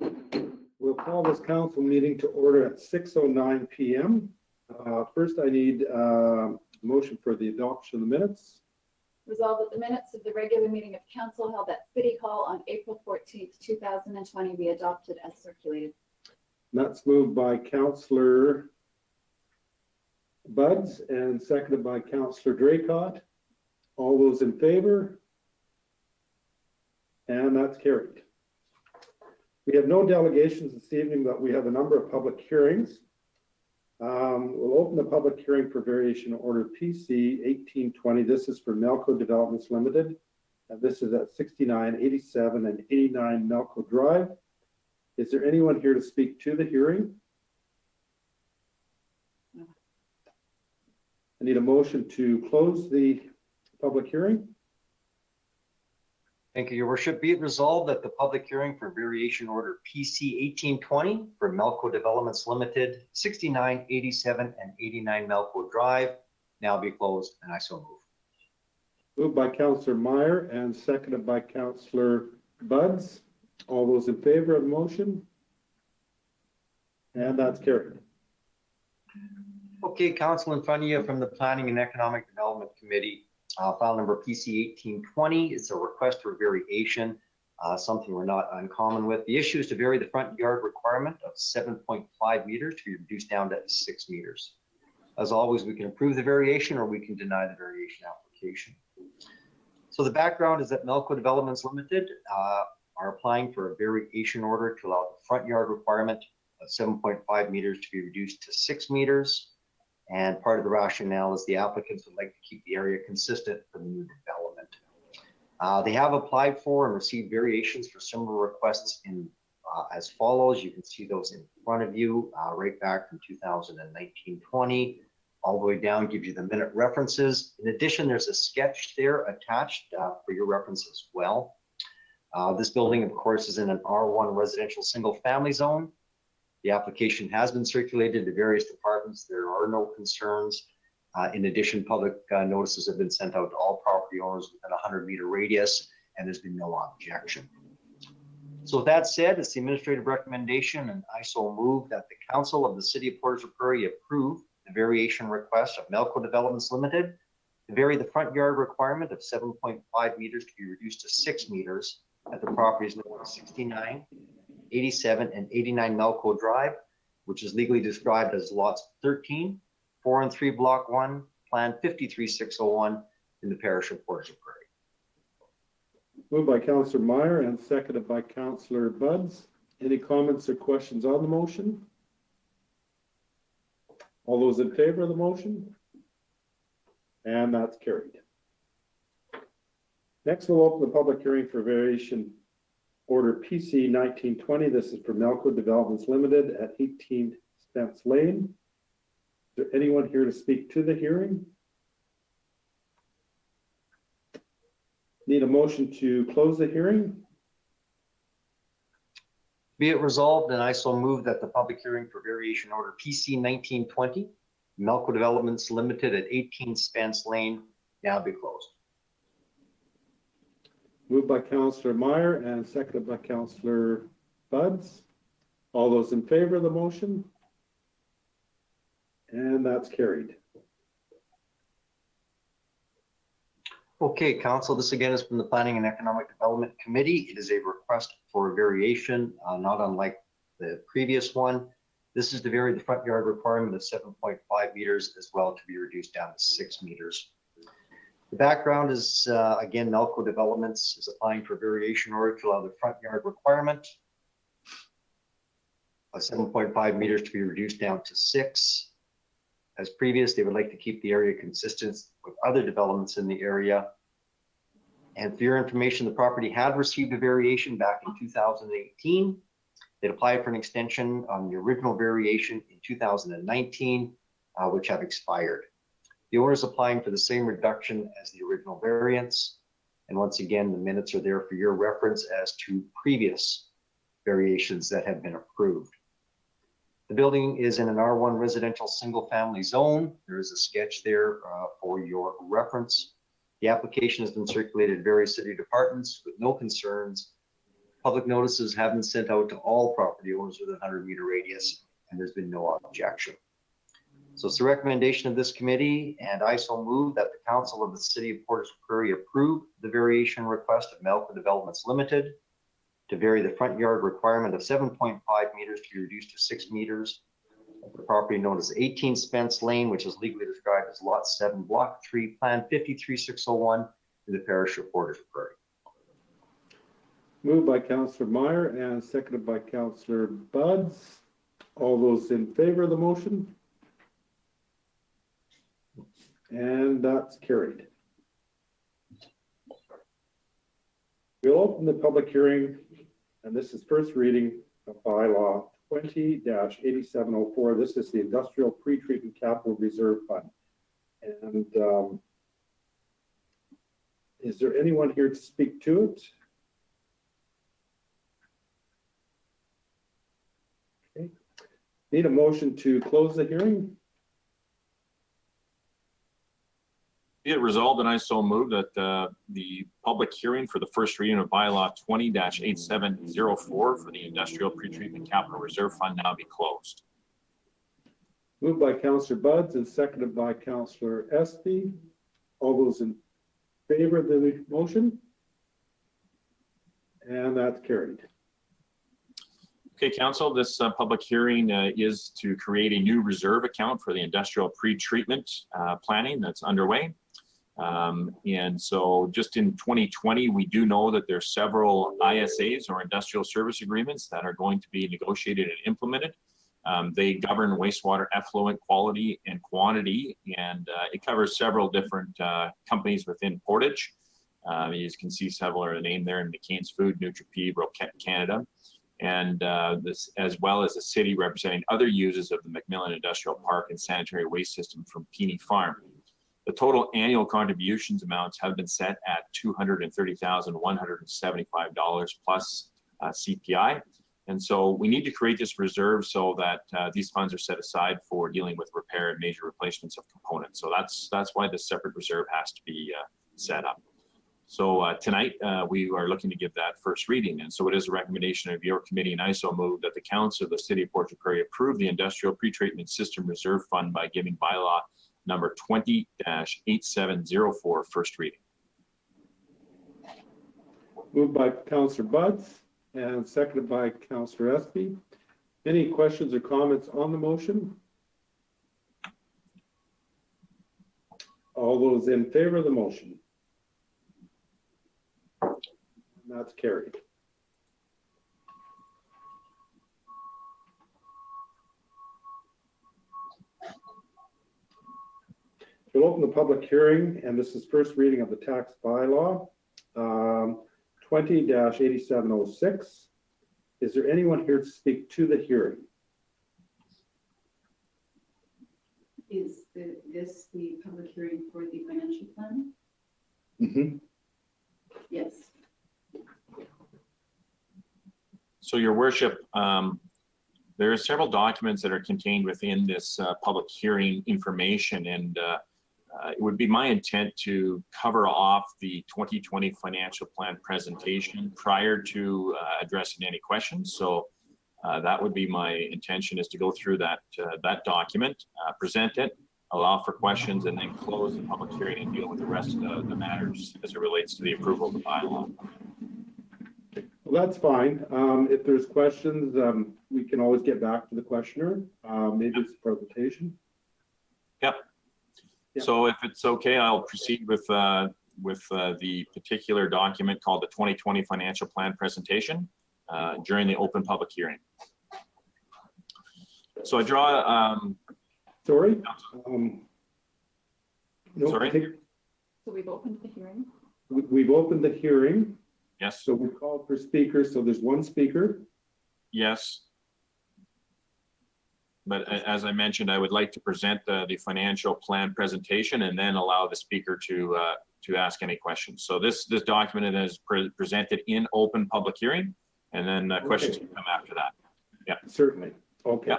We'll call this council meeting to order at 6:09 p.m. First, I need a motion for the adoption of the minutes. Resolved that the minutes of the regular meeting of council held at City Hall on April 14th, 2020 be adopted as circulated. That's moved by Councillor Buds and seconded by Councillor Draycott. All those in favor? And that's carried. We have no delegations this evening, but we have a number of public hearings. We'll open the public hearing for variation order PC 1820. This is for Melco Developments Limited. And this is at 69, 87, and 89 Melco Drive. Is there anyone here to speak to the hearing? I need a motion to close the public hearing. Thank you, Your Worship. Be it resolved that the public hearing for variation order PC 1820 for Melco Developments Limited, 69, 87, and 89 Melco Drive now be closed, and I so move. Moved by Councillor Meyer and seconded by Councillor Buds. All those in favor of the motion? And that's carried. Okay, Council, in front of you from the Planning and Economic Development Committee, file number PC 1820. It's a request for variation, something we're not uncommon with. The issue is to vary the front yard requirement of 7.5 meters to be reduced down to 6 meters. As always, we can approve the variation or we can deny the variation application. So the background is that Melco Developments Limited are applying for a variation order to allow the front yard requirement of 7.5 meters to be reduced to 6 meters. And part of the rationale is the applicants would like to keep the area consistent for the new development. They have applied for and received variations for similar requests in as follows. You can see those in front of you right back from 2019-20 all the way down, gives you the minute references. In addition, there's a sketch there attached for your reference as well. This building, of course, is in an R1 residential single family zone. The application has been circulated to various departments. There are no concerns. In addition, public notices have been sent out to all property owners within a 100-meter radius, and there's been no objection. So with that said, it's the administrative recommendation, and I so move that the Council of the City of Portage la Prairie approve the variation request of Melco Developments Limited to vary the front yard requirement of 7.5 meters to be reduced to 6 meters at the properties number 69, 87, and 89 Melco Drive, which is legally described as lots 13, 4 and 3 Block 1, Plan 53601 in the parish of Portage la Prairie. Moved by Councillor Meyer and seconded by Councillor Buds. Any comments or questions on the motion? All those in favor of the motion? And that's carried. Next, we'll open the public hearing for variation order PC 1920. This is for Melco Developments Limited at 18 Spence Lane. Is there anyone here to speak to the hearing? Need a motion to close the hearing? Be it resolved, and I so move that the public hearing for variation order PC 1920, Melco Developments Limited at 18 Spence Lane now be closed. Moved by Councillor Meyer and seconded by Councillor Buds. All those in favor of the motion? And that's carried. Okay, Council, this again is from the Planning and Economic Development Committee. It is a request for a variation, not unlike the previous one. This is to vary the front yard requirement of 7.5 meters as well to be reduced down to 6 meters. The background is, again, Melco Developments is applying for variation order to allow the front yard requirement of 7.5 meters to be reduced down to 6. As previous, they would like to keep the area consistent with other developments in the area. And for your information, the property had received a variation back in 2018. It applied for an extension on the original variation in 2019, which have expired. The owner is applying for the same reduction as the original variance. And once again, the minutes are there for your reference as to previous variations that have been approved. The building is in an R1 residential single family zone. There is a sketch there for your reference. The application has been circulated to various city departments with no concerns. Public notices have been sent out to all property owners with a 100-meter radius, and there's been no objection. So it's the recommendation of this committee, and I so move that the council of the city of Portage la Prairie approve the variation request of Melco Developments Limited to vary the front yard requirement of 7.5 meters to be reduced to 6 meters of the property known as 18 Spence Lane, which is legally described as Lot 7, Block 3, Plan 53601 in the parish of Portage la Prairie. Moved by Councillor Meyer and seconded by Councillor Buds. All those in favor of the motion? And that's carried. We'll open the public hearing, and this is first reading of bylaw 20-8704. This is the Industrial Pretreatment Capital Reserve Fund. And is there anyone here to speak to it? Okay. Need a motion to close the hearing? Be it resolved, and I so move that the public hearing for the first reading of bylaw 20-8704 for the Industrial Pretreatment Capital Reserve Fund now be closed. Moved by Councillor Buds and seconded by Councillor Espy. All those in favor of the motion? And that's carried. Okay, Council, this public hearing is to create a new reserve account for the industrial pretreatment planning that's underway. And so just in 2020, we do know that there's several ISAs or industrial service agreements that are going to be negotiated and implemented. They govern wastewater effluent quality and quantity, and it covers several different companies within Portage. You can see several are named there in McCain's Food, NutriP, Roquette Canada, and this as well as the city representing other users of the McMillan Industrial Park and sanitary waste system from Peony Farm. The total annual contributions amounts have been set at $230,175 plus CPI. And so we need to create this reserve so that these funds are set aside for dealing with repair and major replacements of components. So that's why this separate reserve has to be set up. So tonight we are looking to give that first reading. And so it is a recommendation of your committee, and I so move that the council of the city of Portage la Prairie approve the Industrial Pretreatment System Reserve Fund by giving bylaw number 20-8704 first reading. Moved by Councillor Buds and seconded by Councillor Espy. Any questions or comments on the motion? All those in favor of the motion? And that's carried. We'll open the public hearing, and this is first reading of the tax bylaw, 20-8706. Is there anyone here to speak to the hearing? Is this the public hearing for the financial plan? Mm-hmm. Yes. So your worship, there are several documents that are contained within this public hearing information, and it would be my intent to cover off the 2020 financial plan presentation prior to addressing any questions. So that would be my intention, is to go through that document, present it, allow for questions, and then close the public hearing and deal with the rest of the matters as it relates to the approval of the bylaw. Well, that's fine. If there's questions, we can always get back to the questioner. Maybe it's a presentation. Yep. Yeah. So if it's okay, I'll proceed with the particular document called the 2020 financial plan presentation during the open public hearing. So I draw. Sorry. No, Sorry? I think So we've opened the hearing. we've opened the hearing. Yes. So we called for speakers. So there's one speaker. Yes. But as I mentioned, I would like to present the financial plan presentation and then allow the speaker to ask any questions. So this document is presented in open public hearing, and then questions can come after that. Yeah. Certainly. Okay. Yeah.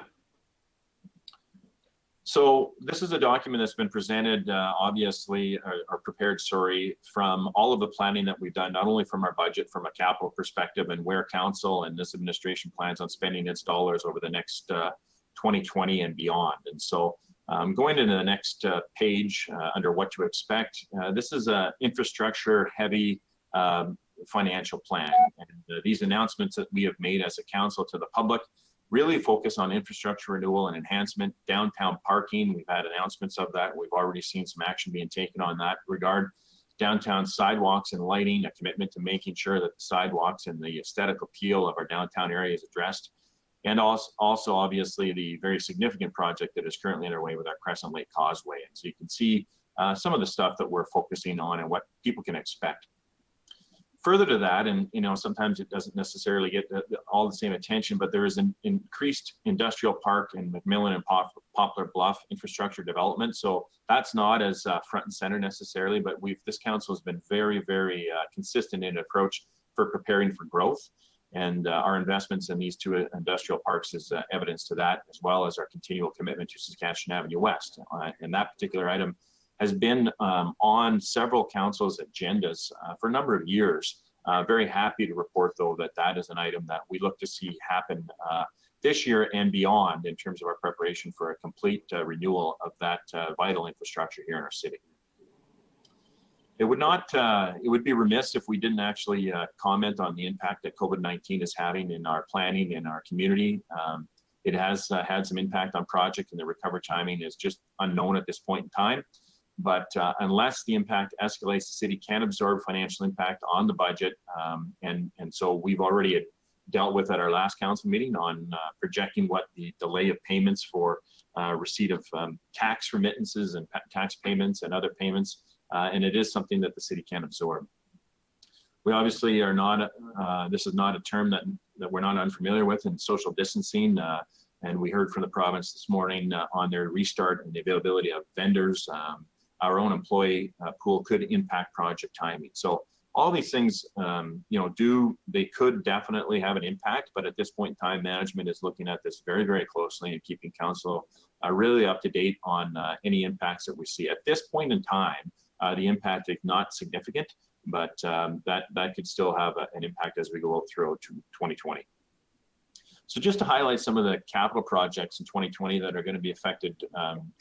So this is a document that's been presented, obviously, or prepared, sorry, from all of the planning that we've done, not only from our budget, from a capital perspective, and where council and this administration plans on spending its dollars over the next 2020 and beyond. And so going into the next page under what to expect, this is an infrastructure heavy financial plan. And these announcements that we have made as a council to the public really focus on infrastructure renewal and enhancement, downtown parking. We've had announcements of that. We've already seen some action being taken on that regard. Downtown sidewalks and lighting, a commitment to making sure that the sidewalks and the aesthetic appeal of our downtown area is addressed. And also obviously the very significant project that is currently underway with our Crescent Lake Causeway. And so you can see some of the stuff that we're focusing on and what people can expect. Further to that, and sometimes it doesn't necessarily get all the same attention, but there is an increased industrial park in McMillan and Poplar Bluff infrastructure development. So that's not as front and center necessarily, but this council has been very, very consistent in approach for preparing for growth. And our investments in these two industrial parks is evidence to that, as well as our continual commitment to Saskatchewan Avenue West. And that particular item has been on several councils' agendas for a number of years. Very happy to report, though, that that is an item that we look to see happen this year and beyond in terms of our preparation for a complete renewal of that vital infrastructure here in our city. It would be remiss if we didn't actually comment on the impact that COVID-19 is having in our planning in our community. It has had some impact on project, and the recovery timing is just unknown at this point in time. But unless the impact escalates, the city can absorb financial impact on the budget. And so we've already dealt with at our last council meeting on projecting what the delay of payments for receipt of tax remittances and tax payments and other payments. And it is something that the city can absorb. We obviously are not, this is not a term that we're not unfamiliar with in social distancing. And we heard from the province this morning on their restart and the availability of vendors. Our own employee pool could impact project timing. So all these things, they could definitely have an impact, but at this point in time, management is looking at this very, very closely and keeping council really up to date on any impacts that we see. At this point in time, the impact is not significant, but that could still have an impact as we go through to 2020. So just to highlight some of the capital projects in 2020 that are going to be affected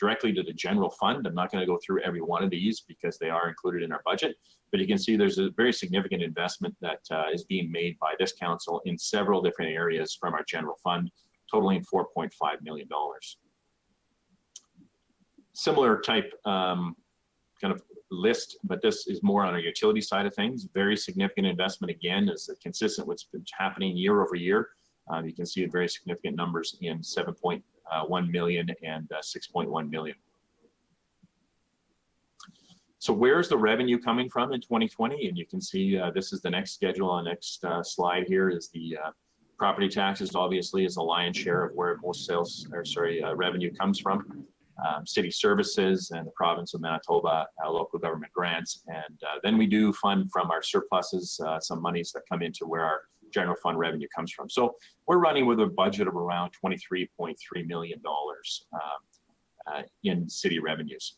directly to the general fund. I'm not going to go through every one of these because they are included in our budget, but you can see there's a very significant investment that is being made by this council in several different areas from our general fund, totaling $4.5 million. Similar type kind of list, but this is more on our utility side of things. Very significant investment, again, is consistent with what's been happening year over year. You can see very significant numbers in 7.1 million and 6.1 million. So where's the revenue coming from in 2020? And you can see this is the next schedule on next slide here is the property taxes, obviously, is the lion's share of where most revenue comes from. City services and the province of Manitoba, local government grants. And then we do fund from our surpluses, some monies that come into where our general fund revenue comes from. So we're running with a budget of around $23.3 million in city revenues.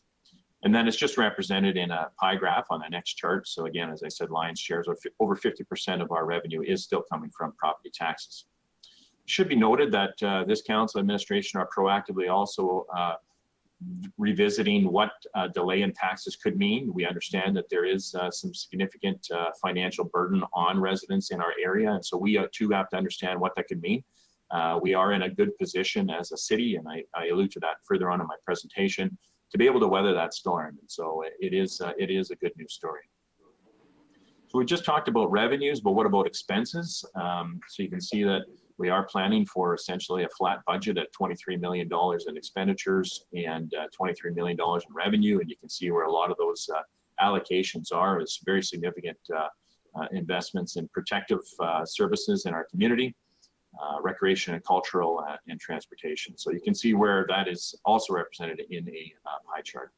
And then it's just represented in a pie graph on the next chart. So again, as I said, lion's shares of over 50% of our revenue is still coming from property taxes. It should be noted that this council administration are proactively also revisiting what delay in taxes could mean. We understand that there is some significant financial burden on residents in our area, and so we too have to understand what that could mean. We are in a good position as a city, and I allude to that further on in my presentation, to be able to weather that storm. And so it is a good news story. So we just talked about revenues, but what about expenses? So you can see that we are planning for essentially a flat budget at $23 million in expenditures and $23 million in revenue. And you can see where a lot of those allocations are. It's very significant investments in protective services in our community, recreation and cultural and transportation. So you can see where that is also represented in a pie chart.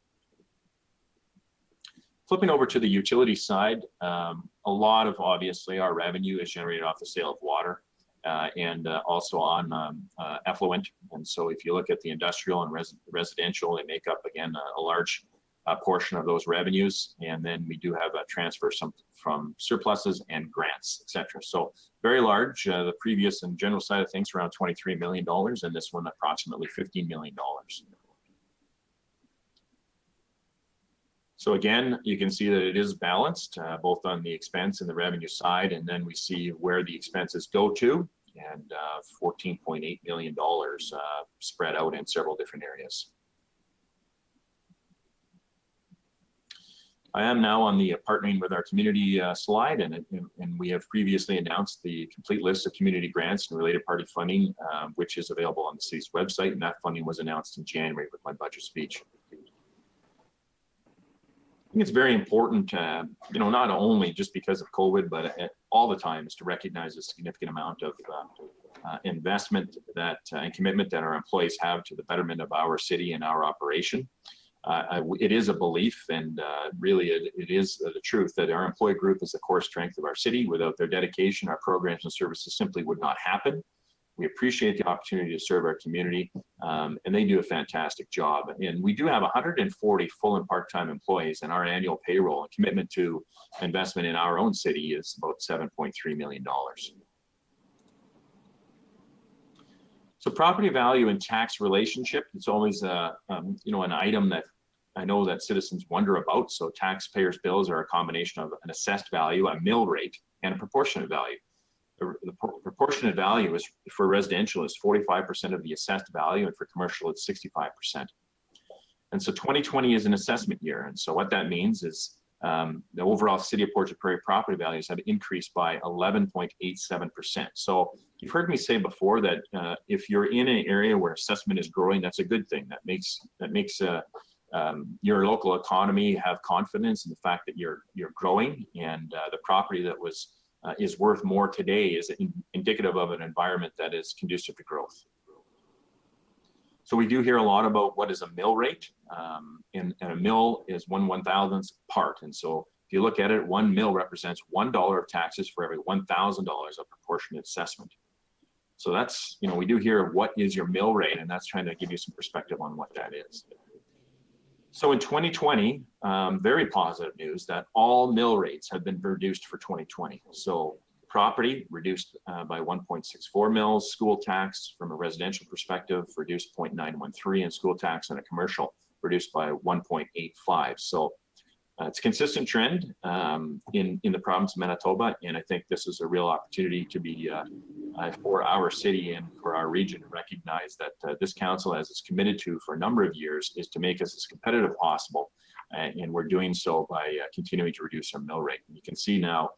Flipping over to the utility side, a lot of obviously our revenue is generated off the sale of water. and also on effluent. And so if you look at the industrial and residential, they make up, again, a large portion of those revenues. And then we do have a transfer from surpluses and grants, et cetera. So very large. The previous and general side of things around $23 million, and this one approximately $15 million. So again, you can see that it is balanced both on the expense and the revenue side, and then we see where the expenses go to, and $14.8 million spread out in several different areas. I am now on the partnering with our community slide, and we have previously announced the complete list of community grants and related party funding, which is available on the city's website, and that funding was announced in January with my budget speech. I think it's very important, not only just because of COVID, but all the time, is to recognize a significant amount of investment and commitment that our employees have to the betterment of our city and our operation. It is a belief, and really it is the truth, that our employee group is the core strength of our city. Without their dedication, our programs and services simply would not happen. We appreciate the opportunity to serve our community, and they do a fantastic job. And we do have 140 full and part-time employees, and our annual payroll and commitment to investment in our own city is about $7.3 million. So property value and tax relationship, it's always an item that I know that citizens wonder about. So taxpayers' bills are a combination of an assessed value, a mill rate, and a proportionate value. The proportionate value is for residential is 45% of the assessed value, and for commercial it's 65%. And so 2020 is an assessment year, and so what that means is the overall City of Portage la Prairie property values have increased by 11.87%. So you've heard me say before that if you're in an area where assessment is growing, that's a good thing. That makes your local economy have confidence in the fact that you're growing, and the property that is worth more today is indicative of an environment that is conducive to growth. So we do hear a lot about what is a mill rate, and a mill is 1/1000th part. And so if you look at it, 1 mill represents $1 of taxes for every $1,000 of proportionate assessment. So that's, we do hear what is your mill rate, and that's trying to give you some perspective on what that is. So in 2020, very positive news that all mill rates have been reduced for 2020. So property reduced by 1.64 mils, school tax from a residential perspective reduced 0.913, and school tax on a commercial reduced by 1.85. So it's a consistent trend in the province of Manitoba, and I think this is a real opportunity to be for our city and for our region to recognize that this council, as it's committed to for a number of years, is to make us as competitive as possible, and we're doing so by continuing to reduce our mill rate. And you can see now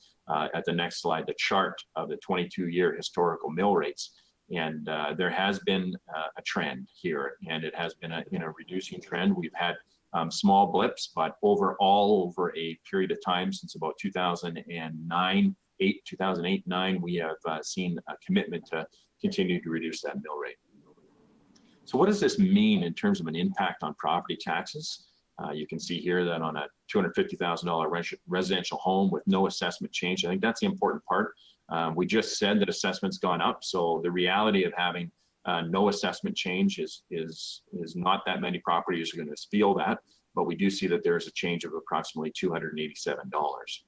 at the next slide the chart of the 22-year historical mill rates, and there has been a trend here, and it has been a reducing trend. We've had small blips, but overall, over a period of time since about 2009, 2008-9, we have seen a commitment to continue to reduce that mill rate. So what does this mean in terms of an impact on property taxes? You can see here that on a $250,000 residential home with no assessment change, I think that's the important part. We just said that assessment's gone up, so the reality of having no assessment change is not that many properties are going to feel that, but we do see that there's a change of approximately $287.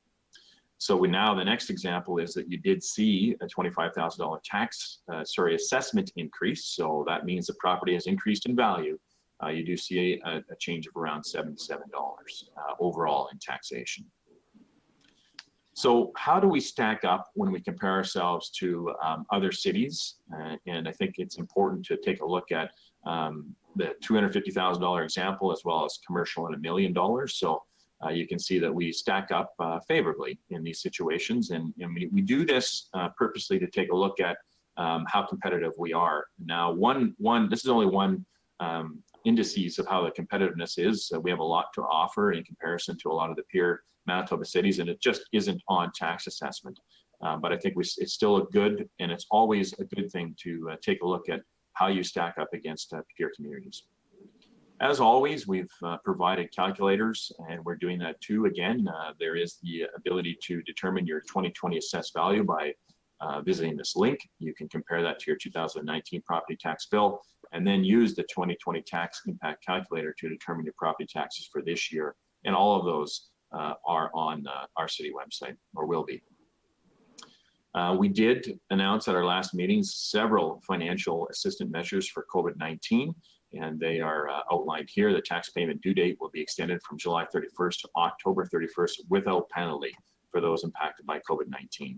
So now the next example is that you did see a $25,000 assessment increase. So that means the property has increased in value. You do see a change of around $77 overall in taxation. So how do we stack up when we compare ourselves to other cities? And I think it's important to take a look at the $250,000 example, as well as commercial and $1 million. So you can see that we stack up favorably in these situations. And we do this purposely to take a look at how competitive we are. Now, this is only one indices of how the competitiveness is. We have a lot to offer in comparison to a lot of the peer Manitoba cities, and it just isn't on tax assessment. But I think it's still a good, and it's always a good thing to take a look at how you stack up against peer communities. As always, we've provided calculators, and we're doing that too. Again, there is the ability to determine your 2020 assessed value by visiting this link. You can compare that to your 2019 property tax bill and then use the 2020 tax impact calculator to determine your property taxes for this year. And all of those are on our city website, or will be. We did announce at our last meeting several financial assistance measures for COVID-19, and they are outlined here. The tax payment due date will be extended from July 31st to October 31st without penalty for those impacted by COVID-19.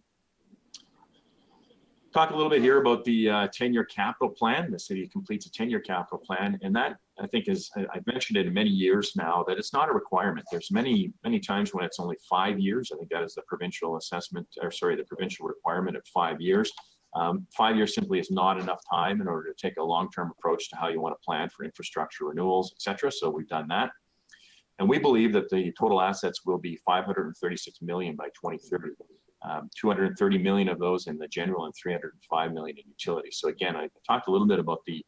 Talk a little bit here about the 10-year capital plan. The city completes a 10-year capital plan, and that, I think, is, I've mentioned it in many years now, that it's not a requirement. There's many times when it's only 5 years. I think that is the provincial assessment, or sorry, the provincial requirement of 5 years. 5 years simply is not enough time in order to take a long-term approach to how you want to plan for infrastructure renewals, et cetera. So we've done that. And we believe that the total assets will be $536 million by 2030. 230 million of those in the general and 305 million in utilities. So again, I talked a little bit about the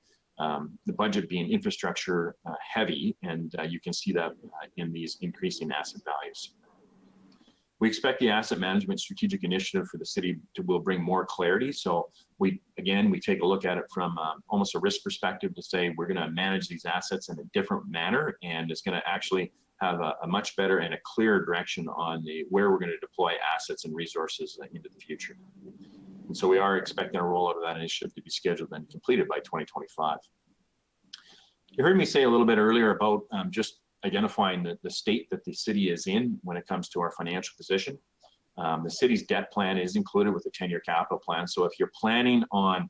budget being infrastructure heavy, and you can see that in these increasing asset values. We expect the asset management strategic initiative for the city will bring more clarity. So we take a look at it from almost a risk perspective to say we're going to manage these assets in a different manner, and it's going to actually have a much better and a clearer direction on where we're going to deploy assets and resources into the future. And so we are expecting a rollout of that initiative to be scheduled and completed by 2025. You heard me say a little bit earlier about just identifying the state that the city is in when it comes to our financial position. The city's debt plan is included with the 10-year capital plan. So if you're planning on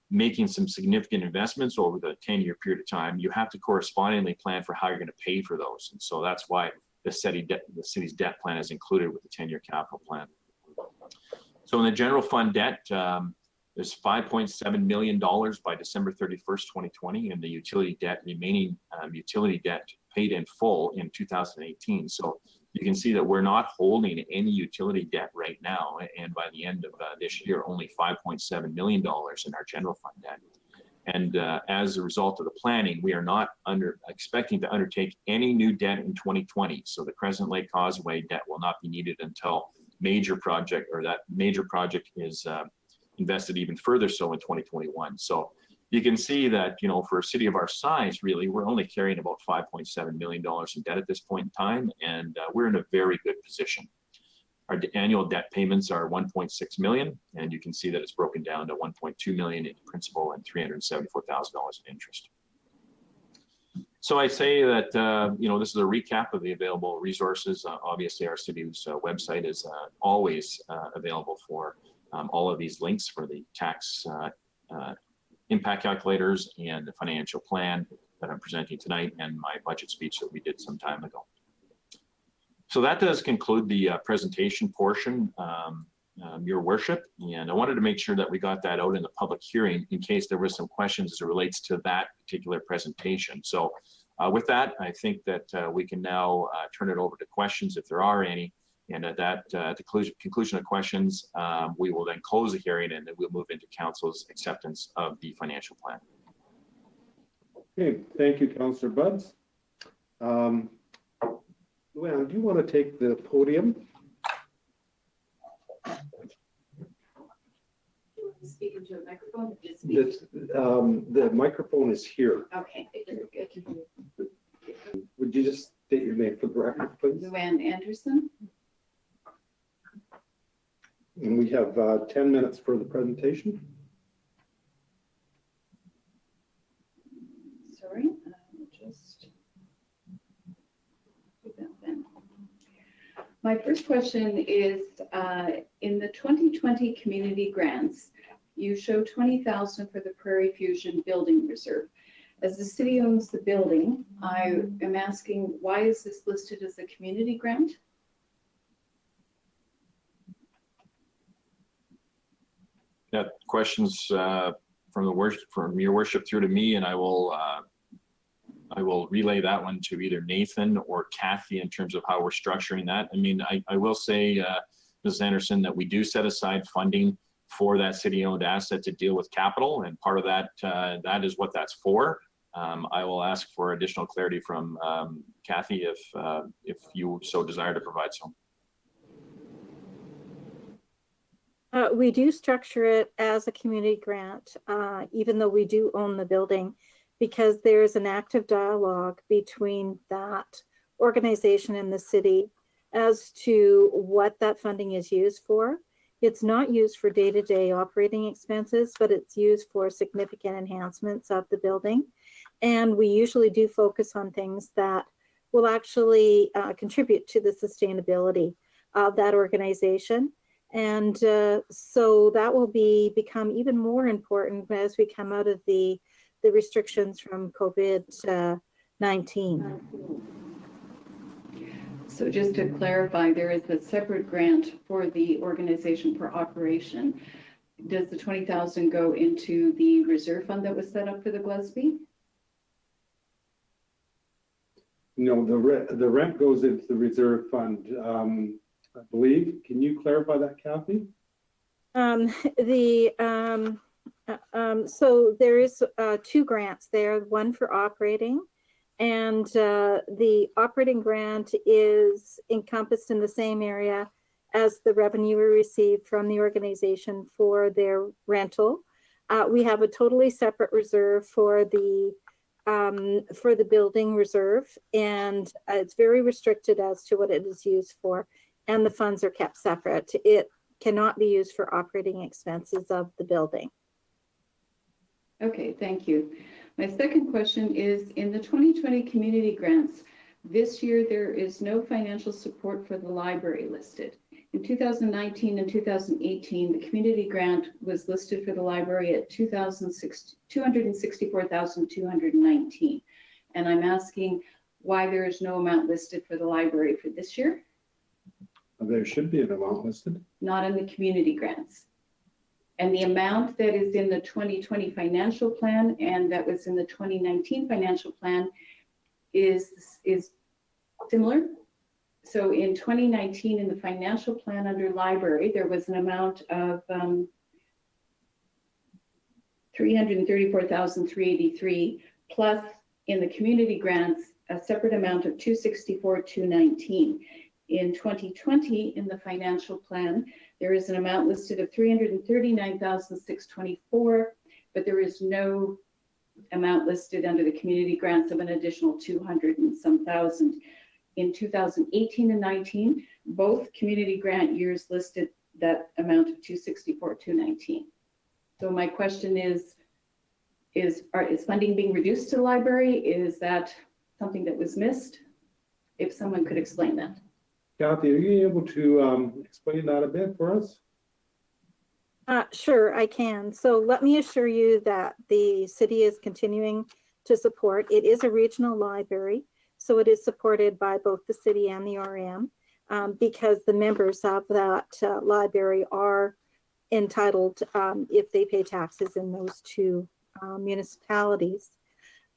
making some significant investments over the 10-year period of time, you have to correspondingly plan for how you're going to pay for those. And so that's why the city's debt plan is included with the 10-year capital plan. So in the general fund debt, there's $5.7 million by December 31st, 2020, and the utility debt, remaining utility debt paid in full in 2018. So you can see that we're not holding any utility debt right now. And by the end of this year, only $5.7 million in our general fund debt. And as a result of the planning, we are not expecting to undertake any new debt in 2020. So the Crescent Lake Causeway debt will not be needed until that major project is invested even further so in 2021. So you can see that, you know, for a city of our size, really, we're only carrying about $5.7 million in debt at this point in time, and we're in a very good position. Our annual debt payments are $1.6 million, and you can see that it's broken down to $1.2 million in principal and $374,000 in interest. So I say that, you know, this is a recap of the available resources. Obviously, our city's website is always available for all of these links for the tax impact calculators and the financial plan that I'm presenting tonight, and my budget speech that we did some time ago. So that does conclude the presentation portion, Your Worship, and I wanted to make sure that we got that out in the public hearing in case there was some questions as it relates to that particular presentation. So with that, I think that we can now turn it over to questions if there are any. And at the conclusion of questions, we will then close the hearing, and then we'll move into council's acceptance of the financial plan. Okay, thank you, Councillor Buds. Luann, do you want to take the podium? Speak into a microphone. The microphone is here. Okay. Would you just state your name for the record, please? Luann Anderson. And we have 10 minutes for the presentation. Sorry, just do that then. My first question is, in the 2020 community grants, you show $20,000 for the Prairie Fusion Building Reserve. As the city owns the building, I am asking, why is this listed as a community grant? Yeah, questions from your worship through to me, and I will relay that one to either Nathan or Kathy in terms of how we're structuring that. I mean, I will say, Ms. Anderson, that we do set aside funding for that city-owned asset to deal with capital, and part of that that is what that's for. I will ask for additional clarity from Kathy if you so desire to provide some. We do structure it as a community grant, even though we do own the building, because there's an active dialogue between that organization and the city as to what that funding is used for. It's not used for day-to-day operating expenses, but it's used for significant enhancements of the building. And we usually do focus on things that will actually contribute to the sustainability of that organization. And so that will become even more important as we come out of the restrictions from COVID-19. So just to clarify, there is a separate grant for the organization for operation. Does the 20,000 go into the reserve fund that was set up for the Gillespie? No, the rent goes into the reserve fund, I believe. Can you clarify that, Kathy? So there is 2 grants there, one for operating, and the operating grant is encompassed in the same area as the revenue we receive from the organization for their rental. We have a totally separate reserve for the building reserve, and it's very restricted as to what it is used for, and the funds are kept separate. It cannot be used for operating expenses of the building. Okay, thank you. My second question is, in the 2020 community grants, this year there is no financial support for the library listed. In 2019 and 2018, the community grant was listed for the library at $264,219. And I'm asking why there is no amount listed for the library for this year, There should be an amount listed. not in the community grants. And the amount that is in the 2020 financial plan and that was in the 2019 financial plan is similar. So in 2019, in the financial plan under library, there was an amount of $334,383, plus in the community grants, a separate amount of $264,219. In 2020, in the financial plan, there is an amount listed of $339,624, but there is no amount listed under the community grants of an additional 200 and some thousand. In 2018 and 19, both community grant years listed that amount of $264,219. So my question is funding being reduced to the library? Is that something that was missed? If someone could explain that. Kathy, are you able to explain that a bit for us? Sure, I can. So let me assure you that the city is continuing to support. It is a regional library, so it is supported by both the city and the RM because the members of that library are entitled if they pay taxes in those 2 municipalities.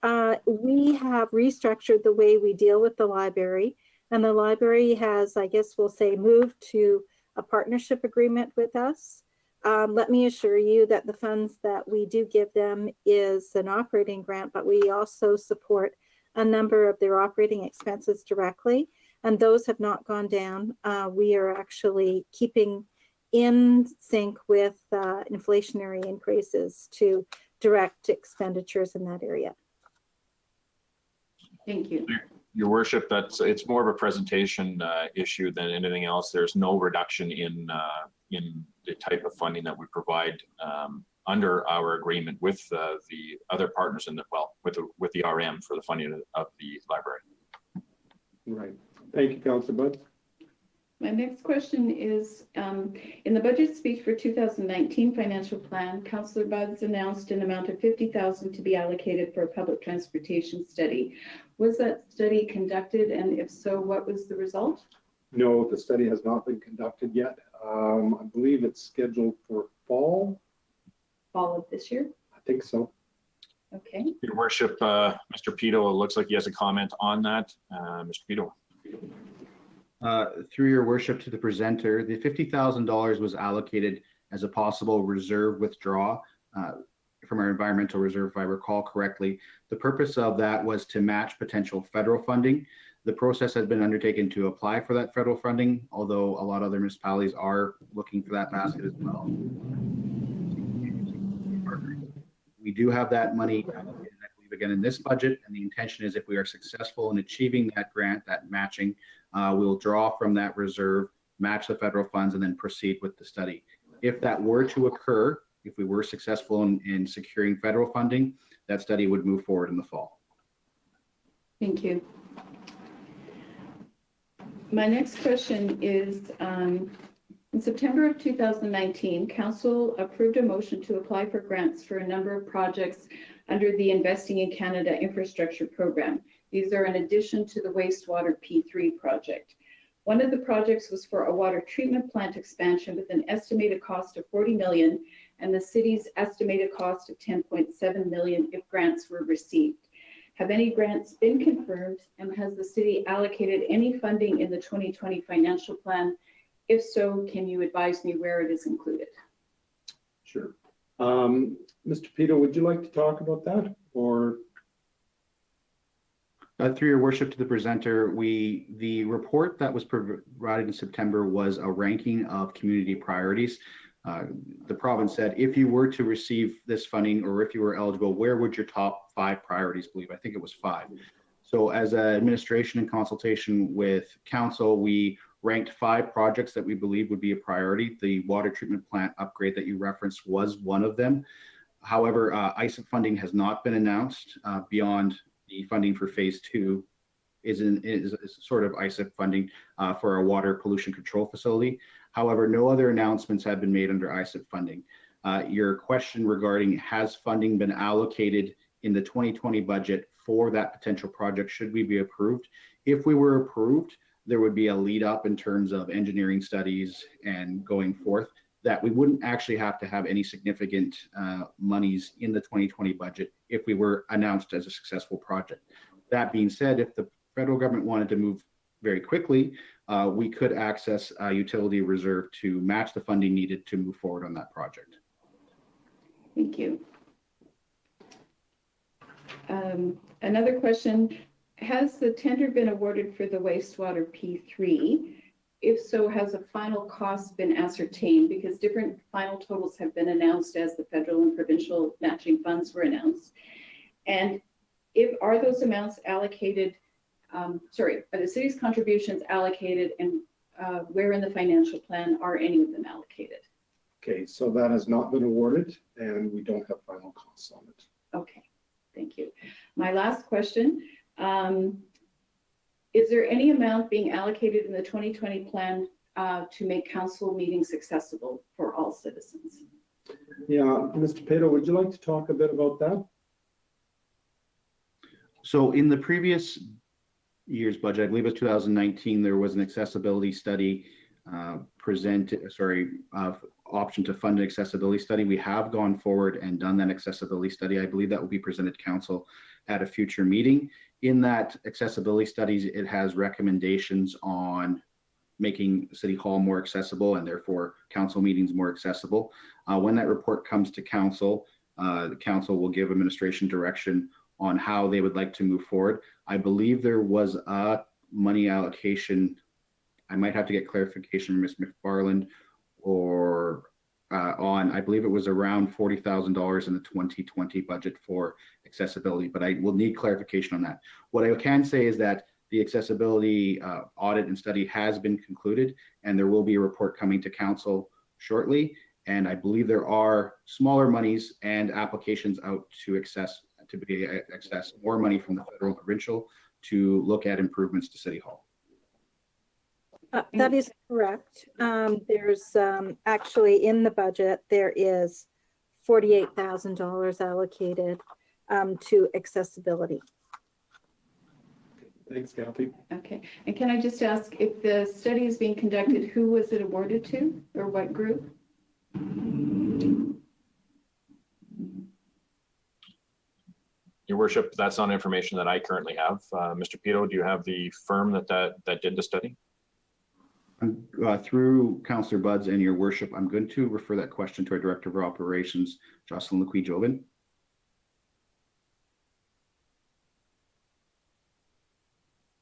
We have restructured the way we deal with the library, and the library has, I guess we'll say, moved to a partnership agreement with us. Let me assure you that the funds that we do give them is an operating grant, but we also support a number of their operating expenses directly, and those have not gone down. We are actually keeping in sync with inflationary increases to direct expenditures in that area. Thank you. Your worship, it's more of a presentation issue than anything else. There's no reduction in the type of funding that we provide under our agreement with the other partners with the RM for the funding of the library. Right. Thank you, Councillor Buds. My next question is, in the budget speech for 2019 financial plan, Councillor Buds announced an amount of $50,000 to be allocated for a public transportation study. Was that study conducted, and if so, what was the result? No, the study has not been conducted yet. I believe it's scheduled for fall. Fall of this year? I think so. Okay. Your worship, Mr. Pito, it looks like he has a comment on that. Mr. Pito. Through your worship to the presenter, the $50,000 was allocated as a possible reserve withdrawal from our environmental reserve, if I recall correctly. The purpose of that was to match potential federal funding. The process has been undertaken to apply for that federal funding, although a lot of other municipalities are looking for that basket as well. We do have that money, I believe, again in this budget, and the intention is if we are successful in achieving that grant, that matching, we'll draw from that reserve, match the federal funds, and then proceed with the study. If that were to occur, if we were successful in securing federal funding, that study would move forward in the fall. Thank you. My next question is, in September of 2019, Council approved a motion to apply for grants for a number of projects under the Investing in Canada Infrastructure Program. These are in addition to the wastewater P3 project. One of the projects was for a water treatment plant expansion with an estimated cost of 40 million and the city's estimated cost of 10.7 million if grants were received. Have any grants been confirmed, and has the city allocated any funding in the 2020 financial plan? If so, can you advise me where it is included? Sure. Mr. Pito, would you like to talk about that, or? Through your worship to the presenter, the report that was provided in September was a ranking of community priorities. The province said, if you were to receive this funding, or if you were eligible, where would your top 5 priorities be? I think it was 5. So as an administration in consultation with council, we ranked 5 projects that we believe would be a priority. The water treatment plant upgrade that you referenced was one of them. However, ISIP funding has not been announced beyond the funding for phase 2 is sort of ISIP funding for a water pollution control facility. However, no other announcements have been made under ISIP funding. Your question regarding has funding been allocated in the 2020 budget for that potential project, should we be approved? If we were approved, there would be a lead up in terms of engineering studies and going forth that we wouldn't actually have to have any significant monies in the 2020 budget if we were announced as a successful project. That being said, if the federal government wanted to move very quickly, we could access a utility reserve to match the funding needed to move forward on that project. Thank you. Another question, has the tender been awarded for the wastewater P3? If so, has a final cost been ascertained? Because different final totals have been announced as the federal and provincial matching funds were announced. And are those amounts allocated, are the city's contributions allocated, and where in the financial plan are any of them allocated? Okay, so that has not been awarded, and we don't have final costs on it. Okay, thank you. My last question, is there any amount being allocated in the 2020 plan to make council meetings accessible for all citizens? Yeah, Mr. Pito, would you like to talk a bit about that? So in the previous year's budget, I believe it was 2019, there was an accessibility study option to fund an accessibility study. We have gone forward and done that accessibility study. I believe that will be presented to council at a future meeting. In that accessibility studies, it has recommendations on making City Hall more accessible and therefore council meetings more accessible. When that report comes to council, the council will give administration direction on how they would like to move forward. I believe there was a money allocation. I might have to get clarification from Ms. McFarland or I believe it was around $40,000 in the 2020 budget for accessibility, but I will need clarification on that. What I can say is that the accessibility audit and study has been concluded, and there will be a report coming to council shortly. And I believe there are smaller monies and applications out to access more money from the federal and provincial to look at improvements to City Hall. That is correct. There's actually in the budget, there is $48,000 allocated to accessibility. Thanks, Kathy. Okay, and can I just ask, if the study is being conducted, who was it awarded to, or what group? Your worship, that's not information that I currently have. Mr. Pito, do you have the firm that did the study? Through Councillor Buds and your worship, I'm going to refer that question to our Director of Operations, Jocelyn Lequi-Jobin.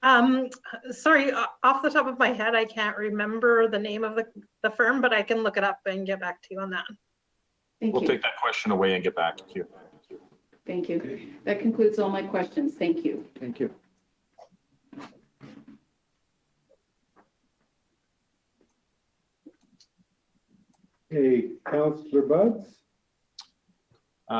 Sorry, off the top of my head, I can't remember the name of the firm, but I can look it up and get back to you on that. Thank We'll you. take that question away and get back to you. Thank you. That concludes all my questions. Thank you. Thank you. Okay, Councillor Buds?